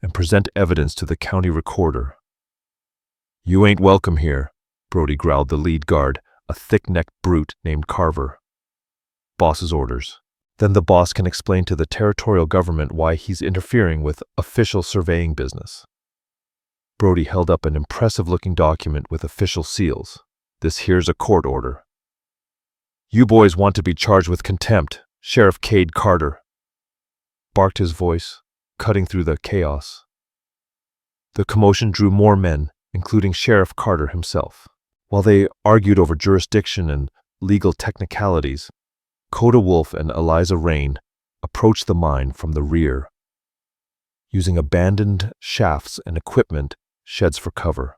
and present evidence to the county recorder." "You ain't welcome here," Brody growled the lead guard, a thick-necked brute named Carver. "Boss's orders." Then the boss can explain to the territorial government why he's interfering with official surveying business. Brody held up an impressive-looking document with official seals. "This here's a court order. You boys want to be charged with contempt, Sheriff Cade Carter," barked his voice, cutting through the chaos. The commotion drew more men, including Sheriff Carter himself. While they argued over jurisdiction and legal technicalities, Koda Wolf and Eliza Rayne approached the mine from the rear, using abandoned shafts and equipment sheds for cover.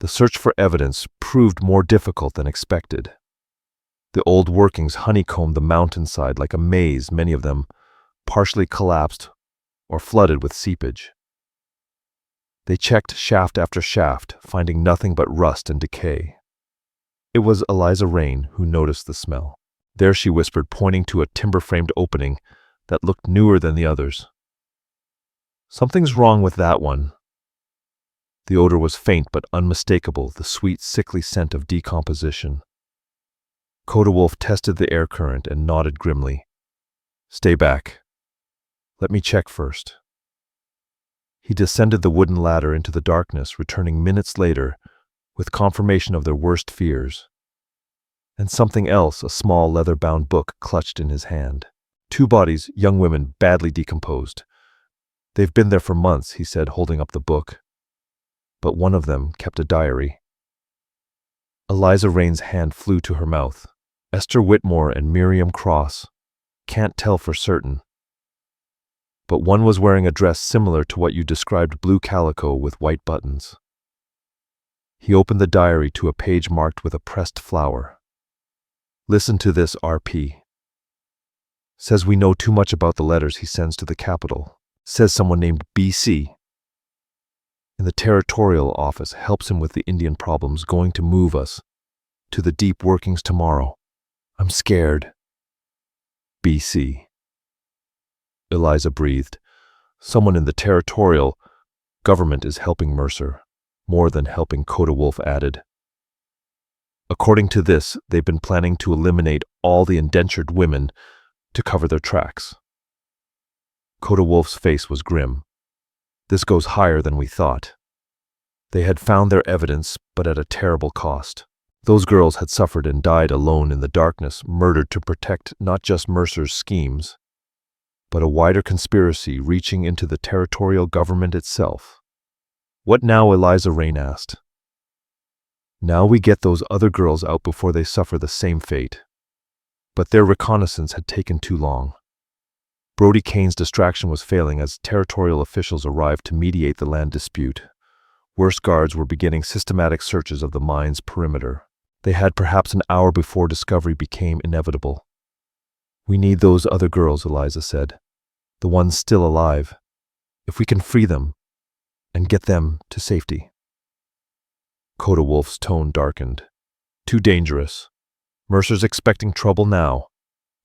The search for evidence proved more difficult than expected. The old workings honeycombed the mountainside like a maze, many of them partially collapsed or flooded with seepage. They checked shaft after shaft, finding nothing but rust and decay. It was Eliza Rayne who noticed the smell. "There," she whispered, pointing to a timber-framed opening that looked newer than the others. "Something's wrong with that one." The odor was faint but unmistakable, the sweet, sickly scent of decomposition. Koda Wolf tested the air current and nodded grimly. "Stay back. Let me check first." He descended the wooden ladder into the darkness, returning minutes later with confirmation of their worst fears. And something else, a small leather-bound book clutched in his hand. "Two bodies, young women, badly decomposed. They've been there for months," he said, holding up the book. "But one of them kept a diary." Eliza Rayne's hand flew to her mouth. "Esther Whitmore and Miriam Cross. Can't tell for certain. But one was wearing a dress similar to what you described, blue calico with white buttons." He opened the diary to a page marked with a pressed flower. "Listen to this, RP. Says we know too much about the letters he sends to the capital. Says someone named BC in the territorial office helps him with the Indian problems, going to move us to the deep workings tomorrow. I'm scared." "BC." Eliza breathed. "Someone in the territorial government is helping Mercer. More than helping," Koda Wolf added. "According to this, they've been planning to eliminate all the indentured women to cover their tracks." Koda Wolf's face was grim. "This goes higher than we thought. They had found their evidence, but at a terrible cost. Those girls had suffered and died alone in the darkness, murdered to protect not just Mercer's schemes, but a wider conspiracy reaching into the territorial government itself." "What now?" Eliza Rayne asked. "Now we get those other girls out before they suffer the same fate." But their reconnaissance had taken too long. Brody Kane's distraction was failing as territorial officials arrived to mediate the land dispute. Worse guards were beginning systematic searches of the mine's perimeter. They had perhaps an hour before discovery became inevitable. "We need those other girls," Eliza said. "The ones still alive. If we can free them and get them to safety." Koda Wolf's tone darkened. "Too dangerous. Mercer's expecting trouble now.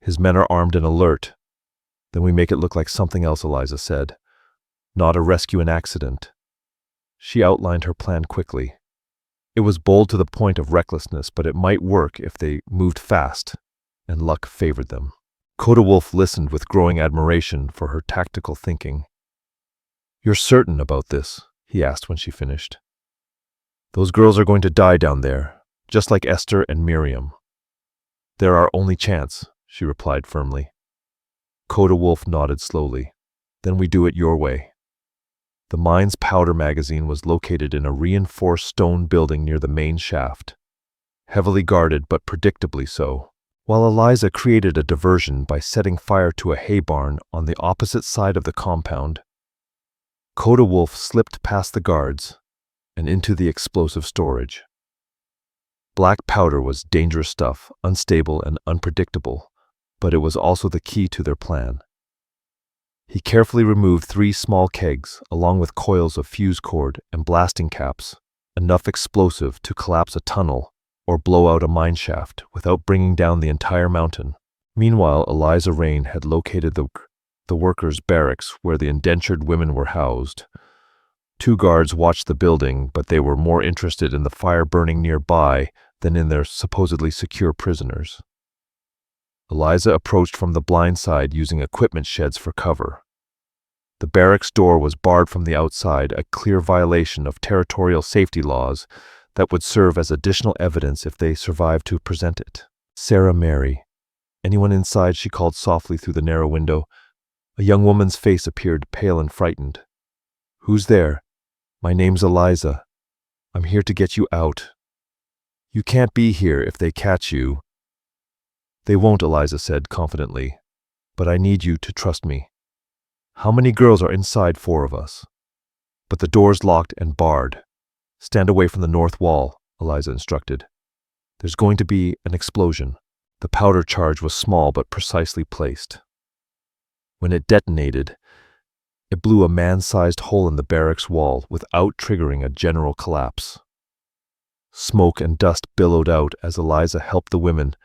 His men are armed and alert. Then we make it look like something else," Eliza said. "Not a rescue, an accident." She outlined her plan quickly. It was bold to the point of recklessness, but it might work if they moved fast, and luck favored them. Koda Wolf listened with growing admiration for her tactical thinking. "You're certain about this?" he asked when she finished. "Those girls are going to die down there, just like Esther and Miriam." "They're our only chance," she replied firmly. Koda Wolf nodded slowly. "Then we do it your way." The mine's powder magazine was located in a reinforced stone building near the main shaft, heavily guarded but predictably so. While Eliza created a diversion by setting fire to a hay barn on the opposite side of the compound, Koda Wolf slipped past the guards and into the explosive storage. Black powder was dangerous stuff, unstable and unpredictable, but it was also the key to their plan. He carefully removed 3 small kegs, along with coils of fuse cord and blasting caps, enough explosive to collapse a tunnel or blow out a mine shaft without bringing down the entire mountain. Meanwhile, Eliza Rayne had located the workers' barracks where the indentured women were housed. 2 guards watched the building, but they were more interested in the fire burning nearby than in their supposedly secure prisoners. Eliza approached from the blind side using equipment sheds for cover. The barracks door was barred from the outside, a clear violation of territorial safety laws that would serve as additional evidence if they survived to present it. Sarah Mary. Anyone inside? She called softly through the narrow window. A young woman's face appeared pale and frightened. Who's there? My name's Eliza. I'm here to get you out. You can't be here if they catch you. They won't, Eliza said confidently, but I need you to trust me. How many girls are inside? 4 of us. But the door's locked and barred. Stand away from the north wall, Eliza instructed. There's going to be an explosion. The powder charge was small but precisely placed. When it detonated, it blew a man-sized hole in the barracks wall without triggering a general collapse. Smoke and dust billowed out as Eliza helped the women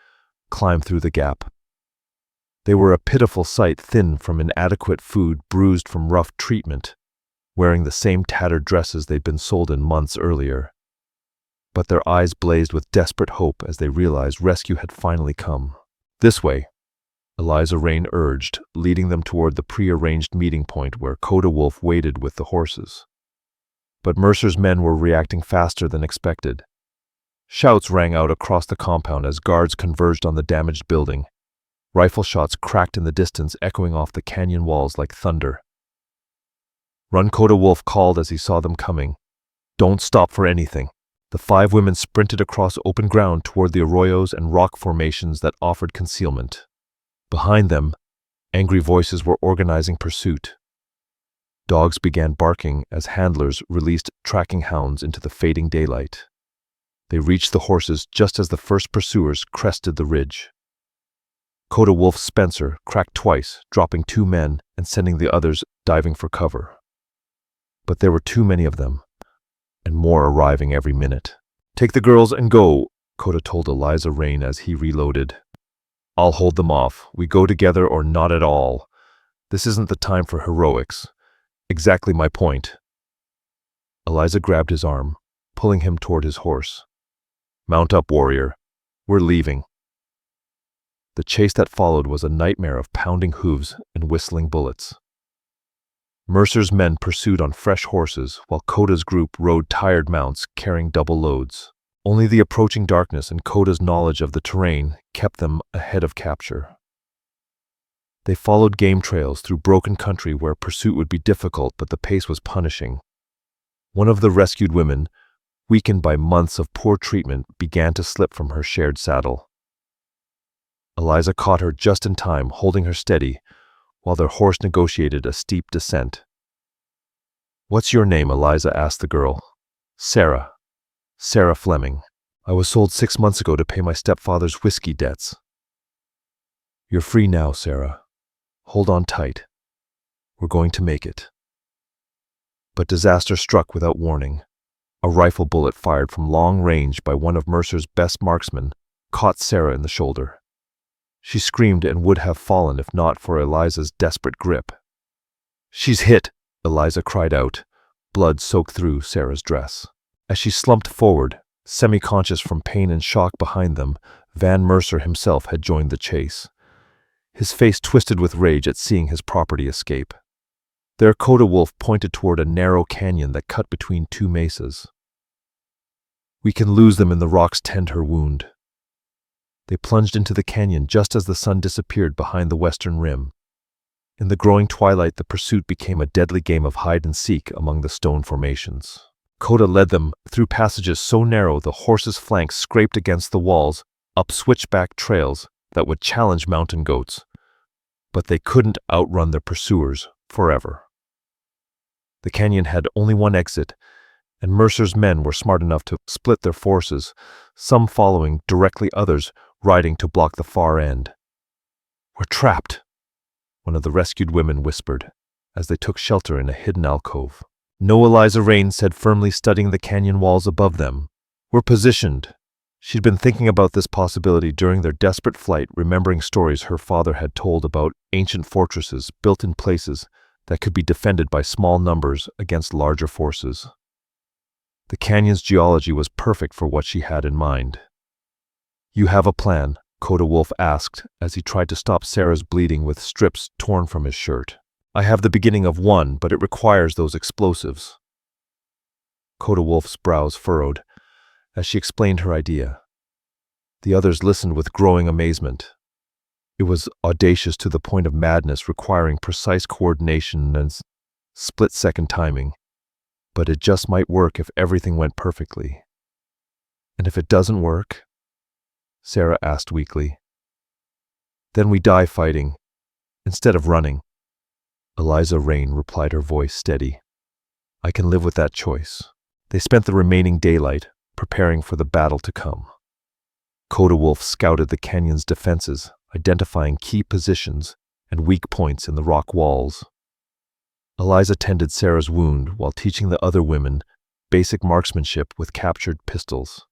climb through the gap. They were a pitiful sight, thin from inadequate food, bruised from rough treatment, wearing the same tattered dresses they'd been sold in months earlier. But their eyes blazed with desperate hope as they realized rescue had finally come. This way, Eliza Rayne urged, leading them toward the pre-arranged meeting point where Koda Wolf waited with the horses. But Mercer's men were reacting faster than expected. Shouts rang out across the compound as guards converged on the damaged building. Rifle shots cracked in the distance, echoing off the canyon walls like thunder. Run, Koda Wolf called as he saw them coming. Don't stop for anything. The 5 women sprinted across open ground toward the arroyos and rock formations that offered concealment. Behind them, angry voices were organizing pursuit. Dogs began barking as handlers released tracking hounds into the fading daylight. They reached the horses just as the first pursuers crested the ridge. Koda Wolf's Spencer cracked twice, dropping 2 men and sending the others diving for cover. But there were too many of them, and more arriving every minute. Take the girls and go, Koda told Eliza Rayne as he reloaded. I'll hold them off. We go together or not at all. This isn't the time for heroics. Exactly my point. Eliza grabbed his arm, pulling him toward his horse. Mount up, warrior. We're leaving. The chase that followed was a nightmare of pounding hooves and whistling bullets. Mercer's men pursued on fresh horses, while Koda's group rode tired mounts carrying double loads. Only the approaching darkness and Koda's knowledge of the terrain kept them ahead of capture. They followed game trails through broken country where pursuit would be difficult, but the pace was punishing. One of the rescued women, weakened by months of poor treatment, began to slip from her shared saddle. Eliza caught her just in time, holding her steady, while their horse negotiated a steep descent. What's your name? Eliza asked the girl. Sarah. Sarah Fleming. I was sold 6 months ago to pay my stepfather's whiskey debts. You're free now, Sarah. Hold on tight. We're going to make it. But disaster struck without warning. A rifle bullet fired from long range by one of Mercer's best marksmen caught Sarah in the shoulder. She screamed and would have fallen if not for Eliza's desperate grip. She's hit, Eliza cried out, blood soaked through Sarah's dress. As she slumped forward, semi-conscious from pain and shock behind them, Vann Mercer himself had joined the chase. His face twisted with rage at seeing his property escape. There, Koda Wolf pointed toward a narrow canyon that cut between 2 mesas. We can lose them and the rocks tend her wound. They plunged into the canyon just as the sun disappeared behind the western rim. In the growing twilight, the pursuit became a deadly game of hide-and-seek among the stone formations. Koda led them through passages so narrow the horses' flanks scraped against the walls, up switchback trails that would challenge mountain goats. But they couldn't outrun their pursuers forever. The canyon had only one exit, and Mercer's men were smart enough to split their forces, some following directly, others riding to block the far end. "We're trapped," one of the rescued women whispered, as they took shelter in a hidden alcove. "No," Eliza Rayne said firmly, studying the canyon walls above them. "We're positioned." She'd been thinking about this possibility during their desperate flight, remembering stories her father had told about ancient fortresses built in places that could be defended by small numbers against larger forces. The canyon's geology was perfect for what she had in mind. "You have a plan?" Koda Wolf asked as he tried to stop Sarah's bleeding with strips torn from his shirt. "I have the beginning of one, but it requires those explosives." Koda Wolf's brows furrowed as she explained her idea. The others listened with growing amazement. It was audacious to the point of madness, requiring precise coordination and split-second timing. But it just might work if everything went perfectly. "And if it doesn't work?" Sarah asked weakly. "Then we die fighting, instead of running." Eliza Rayne replied, her voice steady. "I can live with that choice." They spent the remaining daylight preparing for the battle to come. Koda Wolf scouted the canyon's defenses, identifying key positions and weak points in the rock walls. Eliza tended Sarah's wound while teaching the other women basic marksmanship with captured pistols.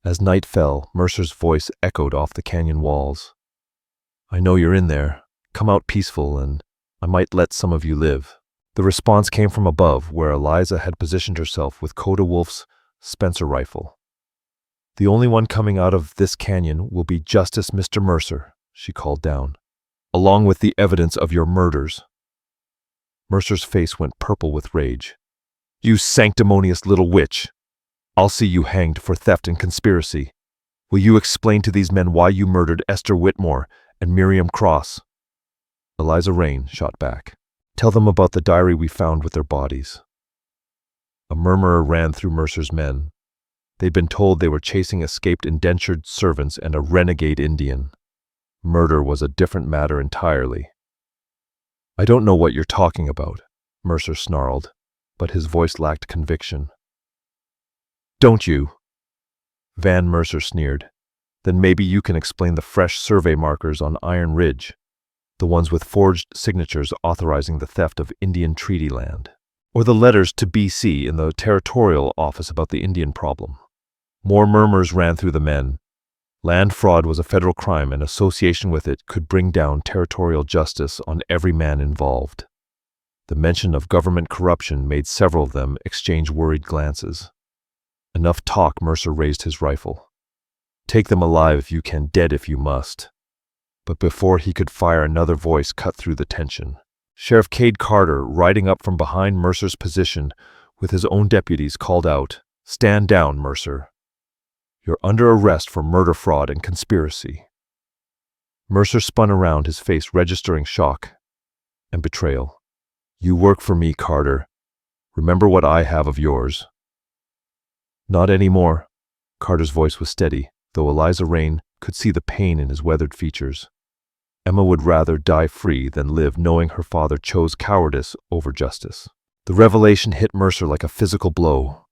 As night fell, Mercer's voice echoed off the canyon walls. "I know you're in there. Come out peaceful, and I might let some of you live." The response came from above, where Eliza had positioned herself with Koda Wolf's Spencer rifle. "The only one coming out of this canyon will be Justice Mr. Mercer," she called down, "along with the evidence of your murders." Mercer's face went purple with rage. "You sanctimonious little witch! I'll see you hanged for theft and conspiracy. Will you explain to these men why you murdered Esther Whitmore and Miriam Cross?" Eliza Rayne shot back. "Tell them about the diary we found with their bodies." A murmur ran through Mercer's men. They'd been told they were chasing escaped indentured servants and a renegade Indian. Murder was a different matter entirely. "I don't know what you're talking about," Mercer snarled, but his voice lacked conviction. "Don't you?" Vann Mercer sneered. "Then maybe you can explain the fresh survey markers on Iron Ridge, the ones with forged signatures authorizing the theft of Indian treaty land. Or the letters to BC in the territorial office about the Indian problem." More murmurs ran through the men. Land fraud was a federal crime, and association with it could bring down territorial justice on every man involved. The mention of government corruption made several of them exchange worried glances. Enough talk. Mercer raised his rifle. "Take them alive if you can, dead if you must." But before he could fire, another voice cut through the tension. Sheriff Cade Carter, riding up from behind Mercer's position with his own deputies, called out, "Stand down, Mercer. You're under arrest for murder, fraud, and conspiracy." Mercer spun around, his face registering shock and betrayal. "You work for me, Carter. Remember what I have of yours." "Not anymore." Carter's voice was steady, though Eliza Rayne could see the pain in his weathered features. Emma would rather die free than live knowing her father chose cowardice over justice. The revelation hit Mercer like a physical blow.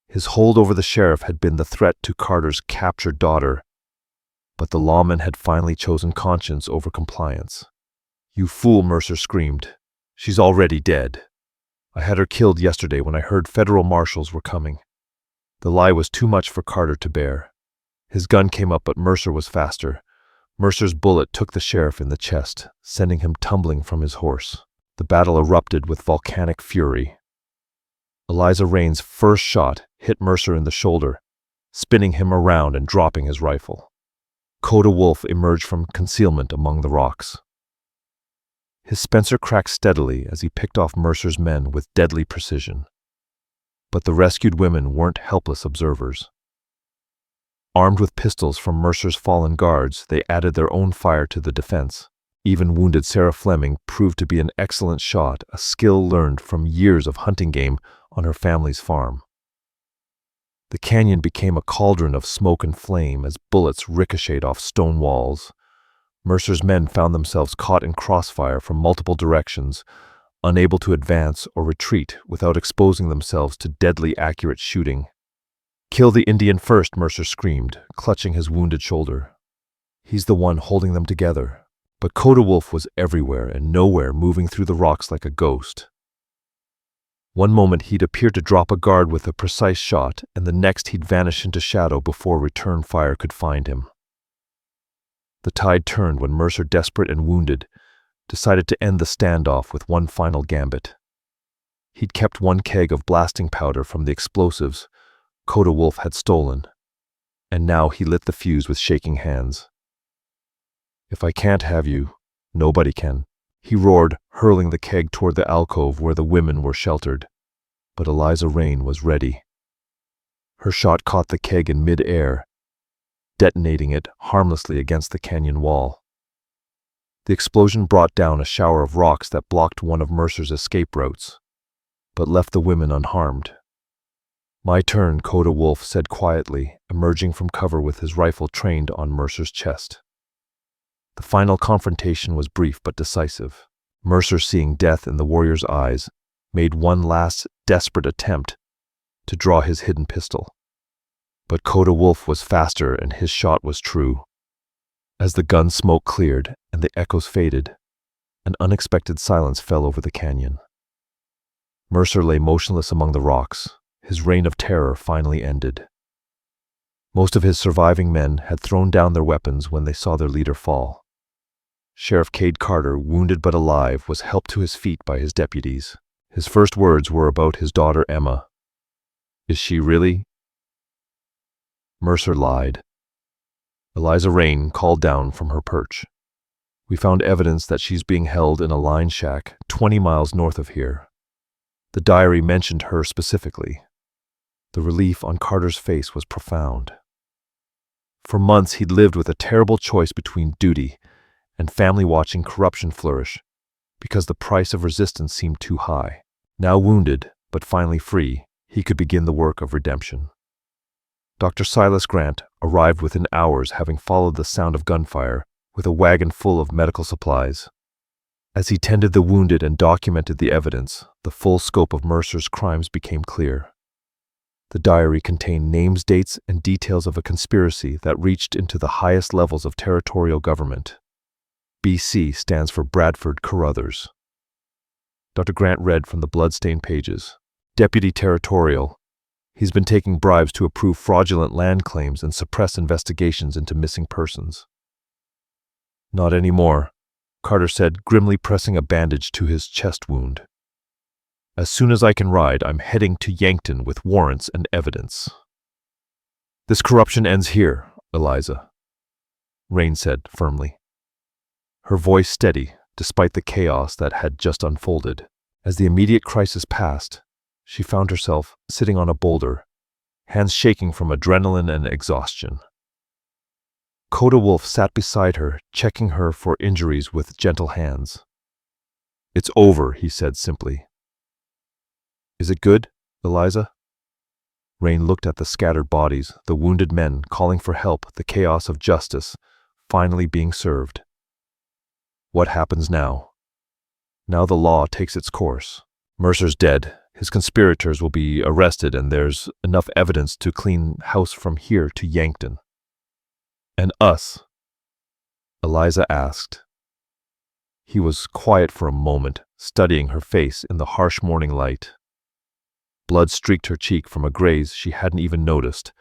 His hold over the sheriff had been the threat to Carter's captured daughter, but the lawman had finally chosen conscience over compliance. "You fool," Mercer screamed. "She's already dead. I had her killed yesterday when I heard federal marshals were coming." The lie was too much for Carter to bear. His gun came up, but Mercer was faster. Mercer's bullet took the sheriff in the chest, sending him tumbling from his horse. The battle erupted with volcanic fury. Eliza Rayne's first shot hit Mercer in the shoulder, spinning him around and dropping his rifle. Koda Wolf emerged from concealment among the rocks. His Spencer cracked steadily as he picked off Mercer's men with deadly precision. But the rescued women weren't helpless observers. Armed with pistols from Mercer's fallen guards, they added their own fire to the defense. Even wounded Sarah Fleming proved to be an excellent shot, a skill learned from years of hunting game on her family's farm. The canyon became a cauldron of smoke and flame as bullets ricocheted off stone walls. Mercer's men found themselves caught in crossfire from multiple directions, unable to advance or retreat without exposing themselves to deadly accurate shooting. "Kill the Indian first," Mercer screamed, clutching his wounded shoulder. He's the one holding them together. But Koda Wolf was everywhere and nowhere, moving through the rocks like a ghost. One moment he'd appear to drop a guard with a precise shot, and the next he'd vanish into shadow before return fire could find him. The tide turned when Mercer, desperate and wounded, decided to end the standoff with one final gambit. He'd kept one keg of blasting powder from the explosives Koda Wolf had stolen, and now he lit the fuse with shaking hands. "If I can't have you, nobody can," he roared, hurling the keg toward the alcove where the women were sheltered. But Eliza Rayne was ready. Her shot caught the keg in mid-air, detonating it harmlessly against the canyon wall. The explosion brought down a shower of rocks that blocked one of Mercer's escape routes, but left the women unharmed. "My turn," Koda Wolf said quietly, emerging from cover with his rifle trained on Mercer's chest. The final confrontation was brief but decisive. Mercer, seeing death in the warrior's eyes, made one last desperate attempt to draw his hidden pistol. But Koda Wolf was faster and his shot was true. As the gun smoke cleared and the echoes faded, an unexpected silence fell over the canyon. Mercer lay motionless among the rocks, his reign of terror finally ended. Most of his surviving men had thrown down their weapons when they saw their leader fall. Sheriff Cade Carter, wounded but alive, was helped to his feet by his deputies. His first words were about his daughter Emma. "Is she really?" Mercer lied. Eliza Rayne called down from her perch. "We found evidence that she's being held in a line shack 20 miles north of here." The diary mentioned her specifically. The relief on Carter's face was profound. For months he'd lived with a terrible choice between duty and family, watching corruption flourish because the price of resistance seemed too high. Now wounded, but finally free, he could begin the work of redemption. Dr. Silas Grant arrived within hours, having followed the sound of gunfire with a wagon full of medical supplies. As he tended the wounded and documented the evidence, the full scope of Mercer's crimes became clear. The diary contained names, dates, and details of a conspiracy that reached into the highest levels of territorial government. BC stands for Bradford Carruthers. Dr. Grant read from the blood-stained pages. "Deputy Territorial. He's been taking bribes to approve fraudulent land claims and suppress investigations into missing persons." "Not anymore," Carter said, grimly pressing a bandage to his chest wound. "As soon as I can ride, I'm heading to Yankton with warrants and evidence." "This corruption ends here, Eliza," Rayne said firmly. Her voice steady, despite the chaos that had just unfolded. As the immediate crisis passed, she found herself sitting on a boulder, hands shaking from adrenaline and exhaustion. Koda Wolf sat beside her, checking her for injuries with gentle hands. "It's over," he said simply. "Is it good, Eliza?" Rayne looked at the scattered bodies, the wounded men calling for help, the chaos of justice finally being served. "What happens now?" "Now the law takes its course. Mercer's dead, his conspirators will be arrested, and there's enough evidence to clean house from here to Yankton." "And us?" Eliza asked. He was quiet for a moment, studying her face in the harsh morning light. Blood streaked her cheek from a graze she hadn't even noticed,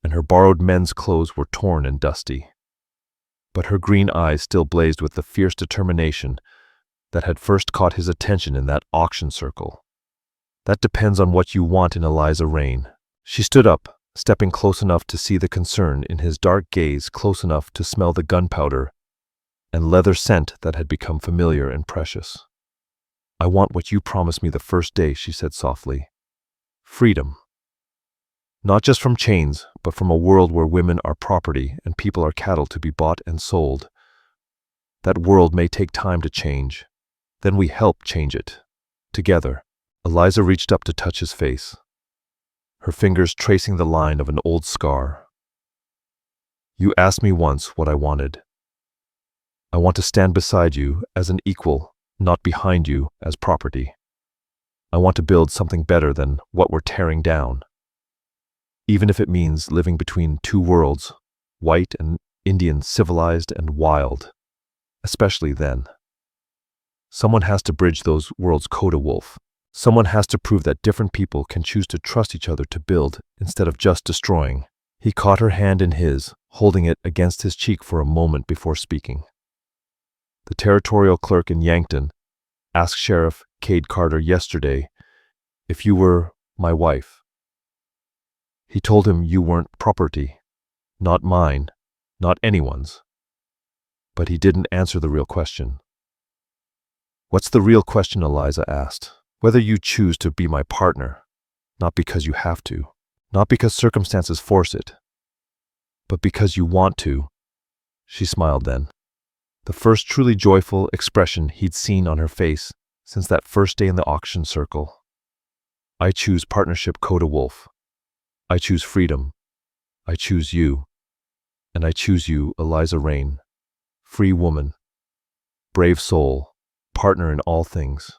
and her borrowed men's clothes were torn and dusty. But her green eyes still blazed with the fierce determination that had first caught his attention in that auction circle. "That depends on what you want in Eliza Rayne." She stood up, stepping close enough to see the concern in his dark gaze, close enough to smell the gunpowder and leather scent that had become familiar and precious. "I want what you promised me the first day," she said softly. "Freedom. Not just from chains, but from a world where women are property and people are cattle to be bought and sold. That world may take time to change. Then we help change it. Together. Eliza reached up to touch his face, her fingers tracing the line of an old scar. You asked me once what I wanted. I want to stand beside you as an equal, not behind you as property. I want to build something better than what we're tearing down. Even if it means living between two worlds, white and Indian, civilized and wild, especially then. Someone has to bridge those worlds, Koda Wolf. Someone has to prove that different people can choose to trust each other to build instead of just destroying. He caught her hand in his, holding it against his cheek for a moment before speaking. The territorial clerk in Yankton asked Sheriff Cade Carter yesterday if you were my wife. He told him you weren't property, not mine, not anyone's. But he didn't answer the real question. What's the real question? Eliza asked. Whether you choose to be my partner, not because you have to, not because circumstances force it, but because you want to. She smiled then, the first truly joyful expression he'd seen on her face since that first day in the auction circle. I choose partnership, Koda Wolf. I choose freedom. I choose you. And I choose you, Eliza Rayne. Free woman. Brave soul. Partner in all things.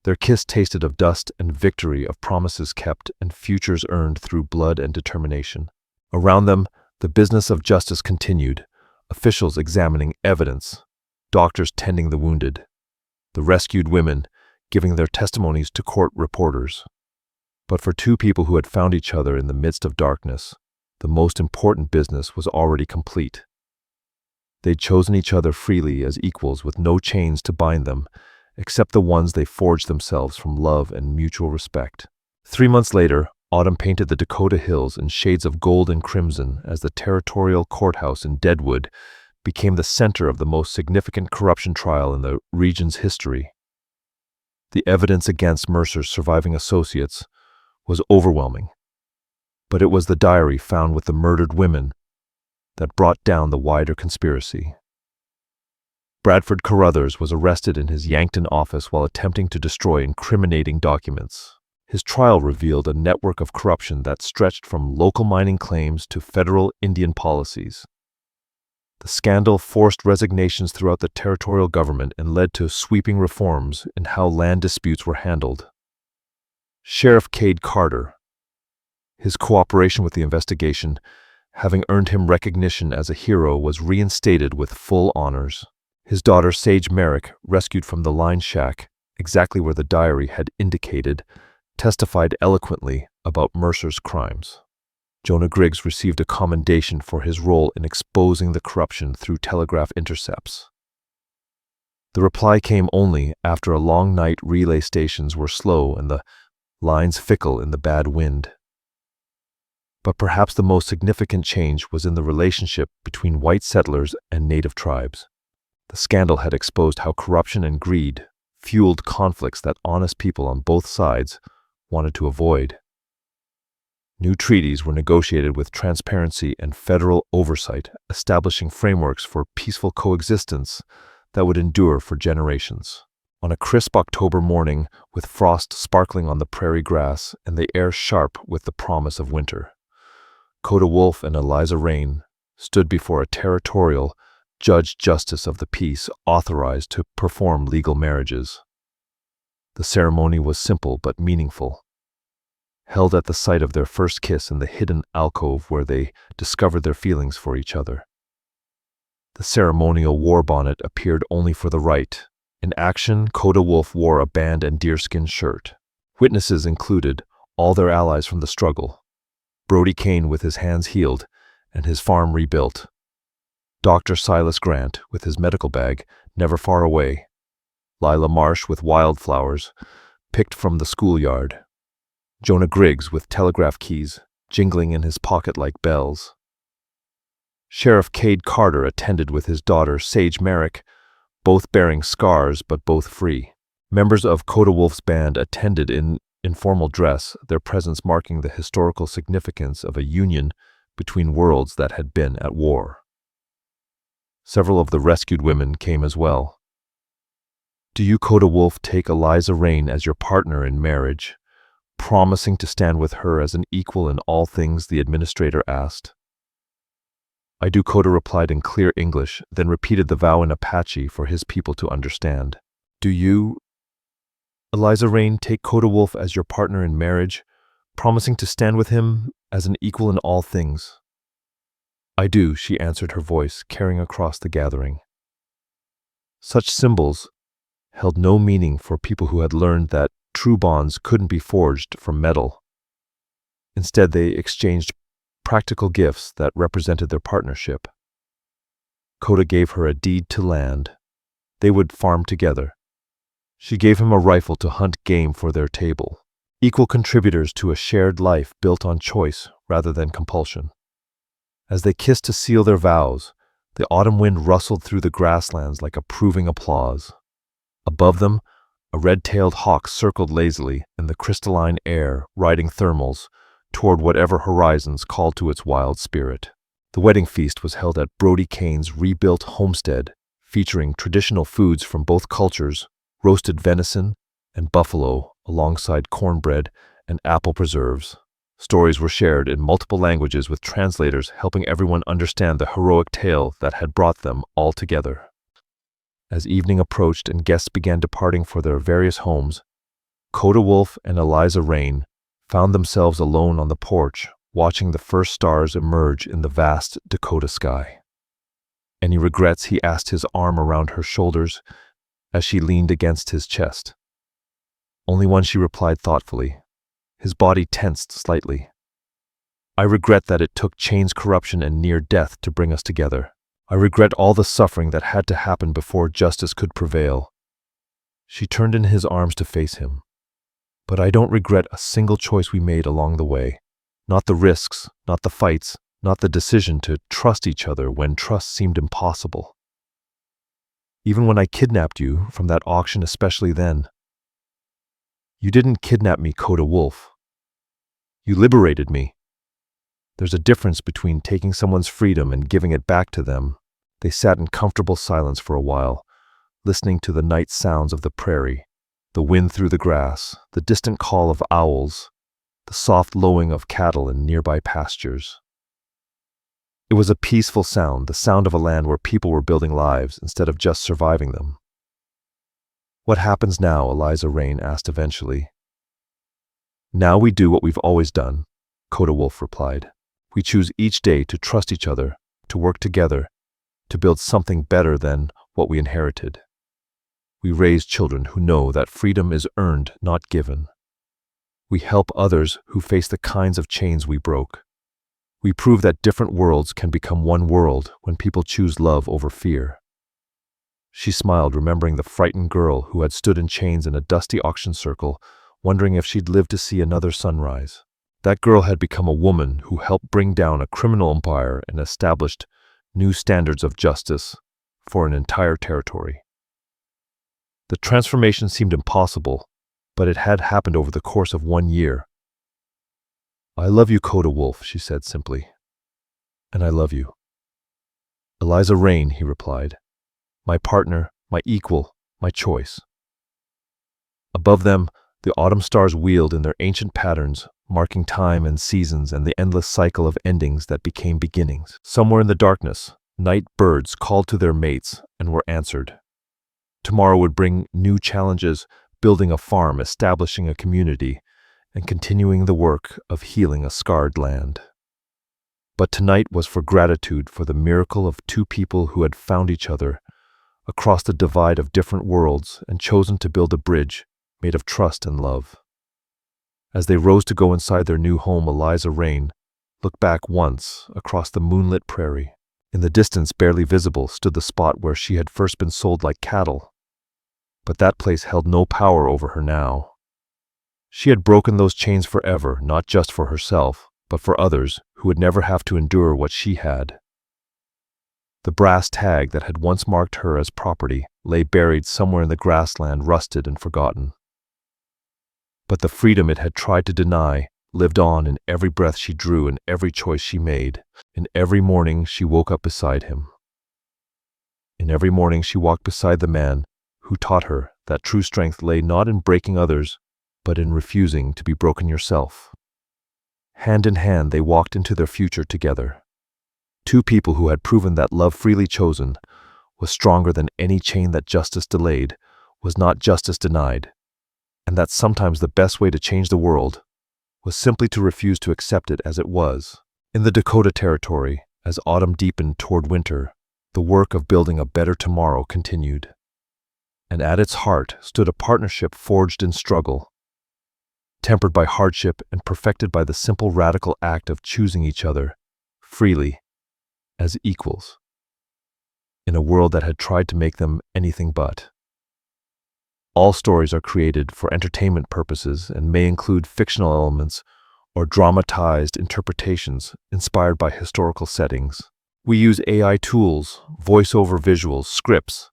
Their kiss tasted of dust and victory, of promises kept and futures earned through blood and determination. Around them, the business of justice continued, officials examining evidence, doctors tending the wounded, the rescued women giving their testimonies to court reporters. But for two people who had found each other in the midst of darkness, the most important business was already complete. They'd chosen each other freely as equals with no chains to bind them, except the ones they forged themselves from love and mutual respect. 3 months later, autumn painted the Dakota hills in shades of gold and crimson as the territorial courthouse in Deadwood became the center of the most significant corruption trial in the region's history. The evidence against Mercer's surviving associates was overwhelming, but it was the diary found with the murdered women that brought down the wider conspiracy. Bradford Carruthers was arrested in his Yankton office while attempting to destroy incriminating documents. His trial revealed a network of corruption that stretched from local mining claims to federal Indian policies. The scandal forced resignations throughout the territorial government and led to sweeping reforms in how land disputes were handled. Sheriff Cade Carter, his cooperation with the investigation, having earned him recognition as a hero, was reinstated with full honors. His daughter, Sage Merrick, rescued from the line shack, exactly where the diary had indicated, testified eloquently about Mercer's crimes. Jonah Griggs received a commendation for his role in exposing the corruption through telegraph intercepts. The reply came only after a long night. Relay stations were slow and the lines fickle in the bad wind. But perhaps the most significant change was in the relationship between white settlers and native tribes. The scandal had exposed how corruption and greed fueled conflicts that honest people on both sides wanted to avoid. New treaties were negotiated with transparency and federal oversight, establishing frameworks for peaceful coexistence that would endure for generations. On a crisp October morning, with frost sparkling on the prairie grass and the air sharp with the promise of winter, Koda Wolf and Eliza Rayne stood before a territorial judge justice of the peace authorized to perform legal marriages. The ceremony was simple but meaningful, held at the site of their first kiss in the hidden alcove where they discovered their feelings for each other. The ceremonial war bonnet appeared only for the rite. In action, Koda Wolf wore a band and deerskin shirt. Witnesses included all their allies from the struggle: Brody Kane with his hands healed and his farm rebuilt, Dr. Silas Grant with his medical bag never far away, Lila Marsh with wildflowers picked from the schoolyard, Jonah Griggs with telegraph keys jingling in his pocket like bells. Sheriff Cade Carter attended with his daughter Sage Merrick, both bearing scars but both free. Members of Koda Wolf's band attended in informal dress, their presence marking the historical significance of a union between worlds that had been at war. Several of the rescued women came as well. "Do you, Koda Wolf, take Eliza Rayne as your partner in marriage, promising to stand with her as an equal in all things?" the administrator asked. "I do," Koda replied in clear English, then repeated the vow in Apache for his people to understand. "Do you, Eliza Rayne, take Koda Wolf as your partner in marriage, promising to stand with him as an equal in all things?" "I do," she answered, her voice carrying across the gathering. Such symbols held no meaning for people who had learned that true bonds couldn't be forged from metal. Instead, they exchanged practical gifts that represented their partnership. Koda gave her a deed to land. They would farm together. She gave him a rifle to hunt game for their table. Equal contributors to a shared life built on choice rather than compulsion. As they kissed to seal their vows, the autumn wind rustled through the grasslands like approving applause. Above them, a red-tailed hawk circled lazily in the crystalline air, riding thermals toward whatever horizons called to its wild spirit. The wedding feast was held at Brody Kane's rebuilt homestead, featuring traditional foods from both cultures, roasted venison and buffalo alongside cornbread and apple preserves. Stories were shared in multiple languages with translators helping everyone understand the heroic tale that had brought them all together. As evening approached and guests began departing for their various homes, Koda Wolf and Eliza Rayne found themselves alone on the porch, watching the first stars emerge in the vast Dakota sky. "Any regrets?" he asked, his arm around her shoulders as she leaned against his chest. "Only one," she replied thoughtfully. His body tensed slightly. "I regret that it took chains, corruption, and near death to bring us together. I regret all the suffering that had to happen before justice could prevail." She turned in his arms to face him. "But I don't regret a single choice we made along the way. Not the risks, not the fights, not the decision to trust each other when trust seemed impossible. Even when I kidnapped you from that auction, especially then. You didn't kidnap me, Koda Wolf. You liberated me. There's a difference between taking someone's freedom and giving it back to them." They sat in comfortable silence for a while, listening to the night sounds of the prairie, the wind through the grass, the distant call of owls, the soft lowing of cattle in nearby pastures. It was a peaceful sound, the sound of a land where people were building lives instead of just surviving them. "What happens now?" Eliza Rayne asked eventually. "Now we do what we've always done," Koda Wolf replied. "We choose each day to trust each other, to work together, to build something better than what we inherited. We raise children who know that freedom is earned, not given. We help others who face the kinds of chains we broke. We prove that different worlds can become one world when people choose love over fear." She smiled, remembering the frightened girl who had stood in chains in a dusty auction circle, wondering if she'd live to see another sunrise. That girl had become a woman who helped bring down a criminal empire and established new standards of justice for an entire territory. The transformation seemed impossible, but it had happened over the course of 1 year. "I love you, Koda Wolf," she said simply. "And I love you." "Eliza Rayne," he replied. "My partner, my equal, my choice." Above them, the autumn stars wheeled in their ancient patterns, marking time and seasons and the endless cycle of endings that became beginnings. Somewhere in the darkness, night birds called to their mates and were answered. Tomorrow would bring new challenges, building a farm, establishing a community, and continuing the work of healing a scarred land. But tonight was for gratitude for the miracle of two people who had found each other across the divide of different worlds and chosen to build a bridge made of trust and love. As they rose to go inside their new home, Eliza Rayne looked back once across the moonlit prairie. In the distance, barely visible, stood the spot where she had first been sold like cattle. But that place held no power over her now. She had broken those chains forever, not just for herself, but for others who would never have to endure what she had. The brass tag that had once marked her as property lay buried somewhere in the grassland, rusted and forgotten. But the freedom it had tried to deny lived on in every breath she drew and every choice she made, and every morning she woke up beside him. And every morning she walked beside the man who taught her that true strength lay not in breaking others, but in refusing to be broken yourself. Hand in hand, they walked into their future together. Two people who had proven that love freely chosen was stronger than any chain that justice delayed was not justice denied, and that sometimes the best way to change the world was simply to refuse to accept it as it was. In the Dakota Territory, as autumn deepened toward winter, the work of building a better tomorrow continued. And at its heart stood a partnership forged in struggle, tempered by hardship and perfected by the simple radical act of choosing each other freely as equals in a world that had tried to make them anything but. All stories are created for entertainment purposes and may include fictional elements or dramatized interpretations inspired by historical settings. We use AI tools, voiceover visuals, scripts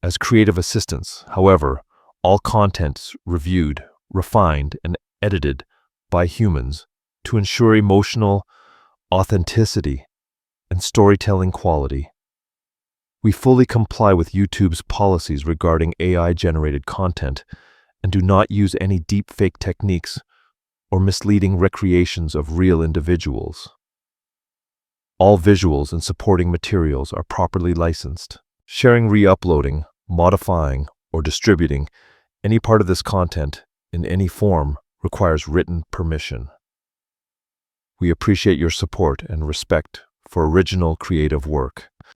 as creative assistants. However, all content is reviewed, refined, and edited by humans to ensure emotional authenticity and storytelling quality. We fully comply with YouTube's policies regarding AI-generated content and do not use any deepfake techniques or misleading recreations of real individuals. All visuals and supporting materials are properly licensed. Sharing, re-uploading, modifying, or distributing any part of this content in any form requires written permission. We appreciate your support and respect for original creative work.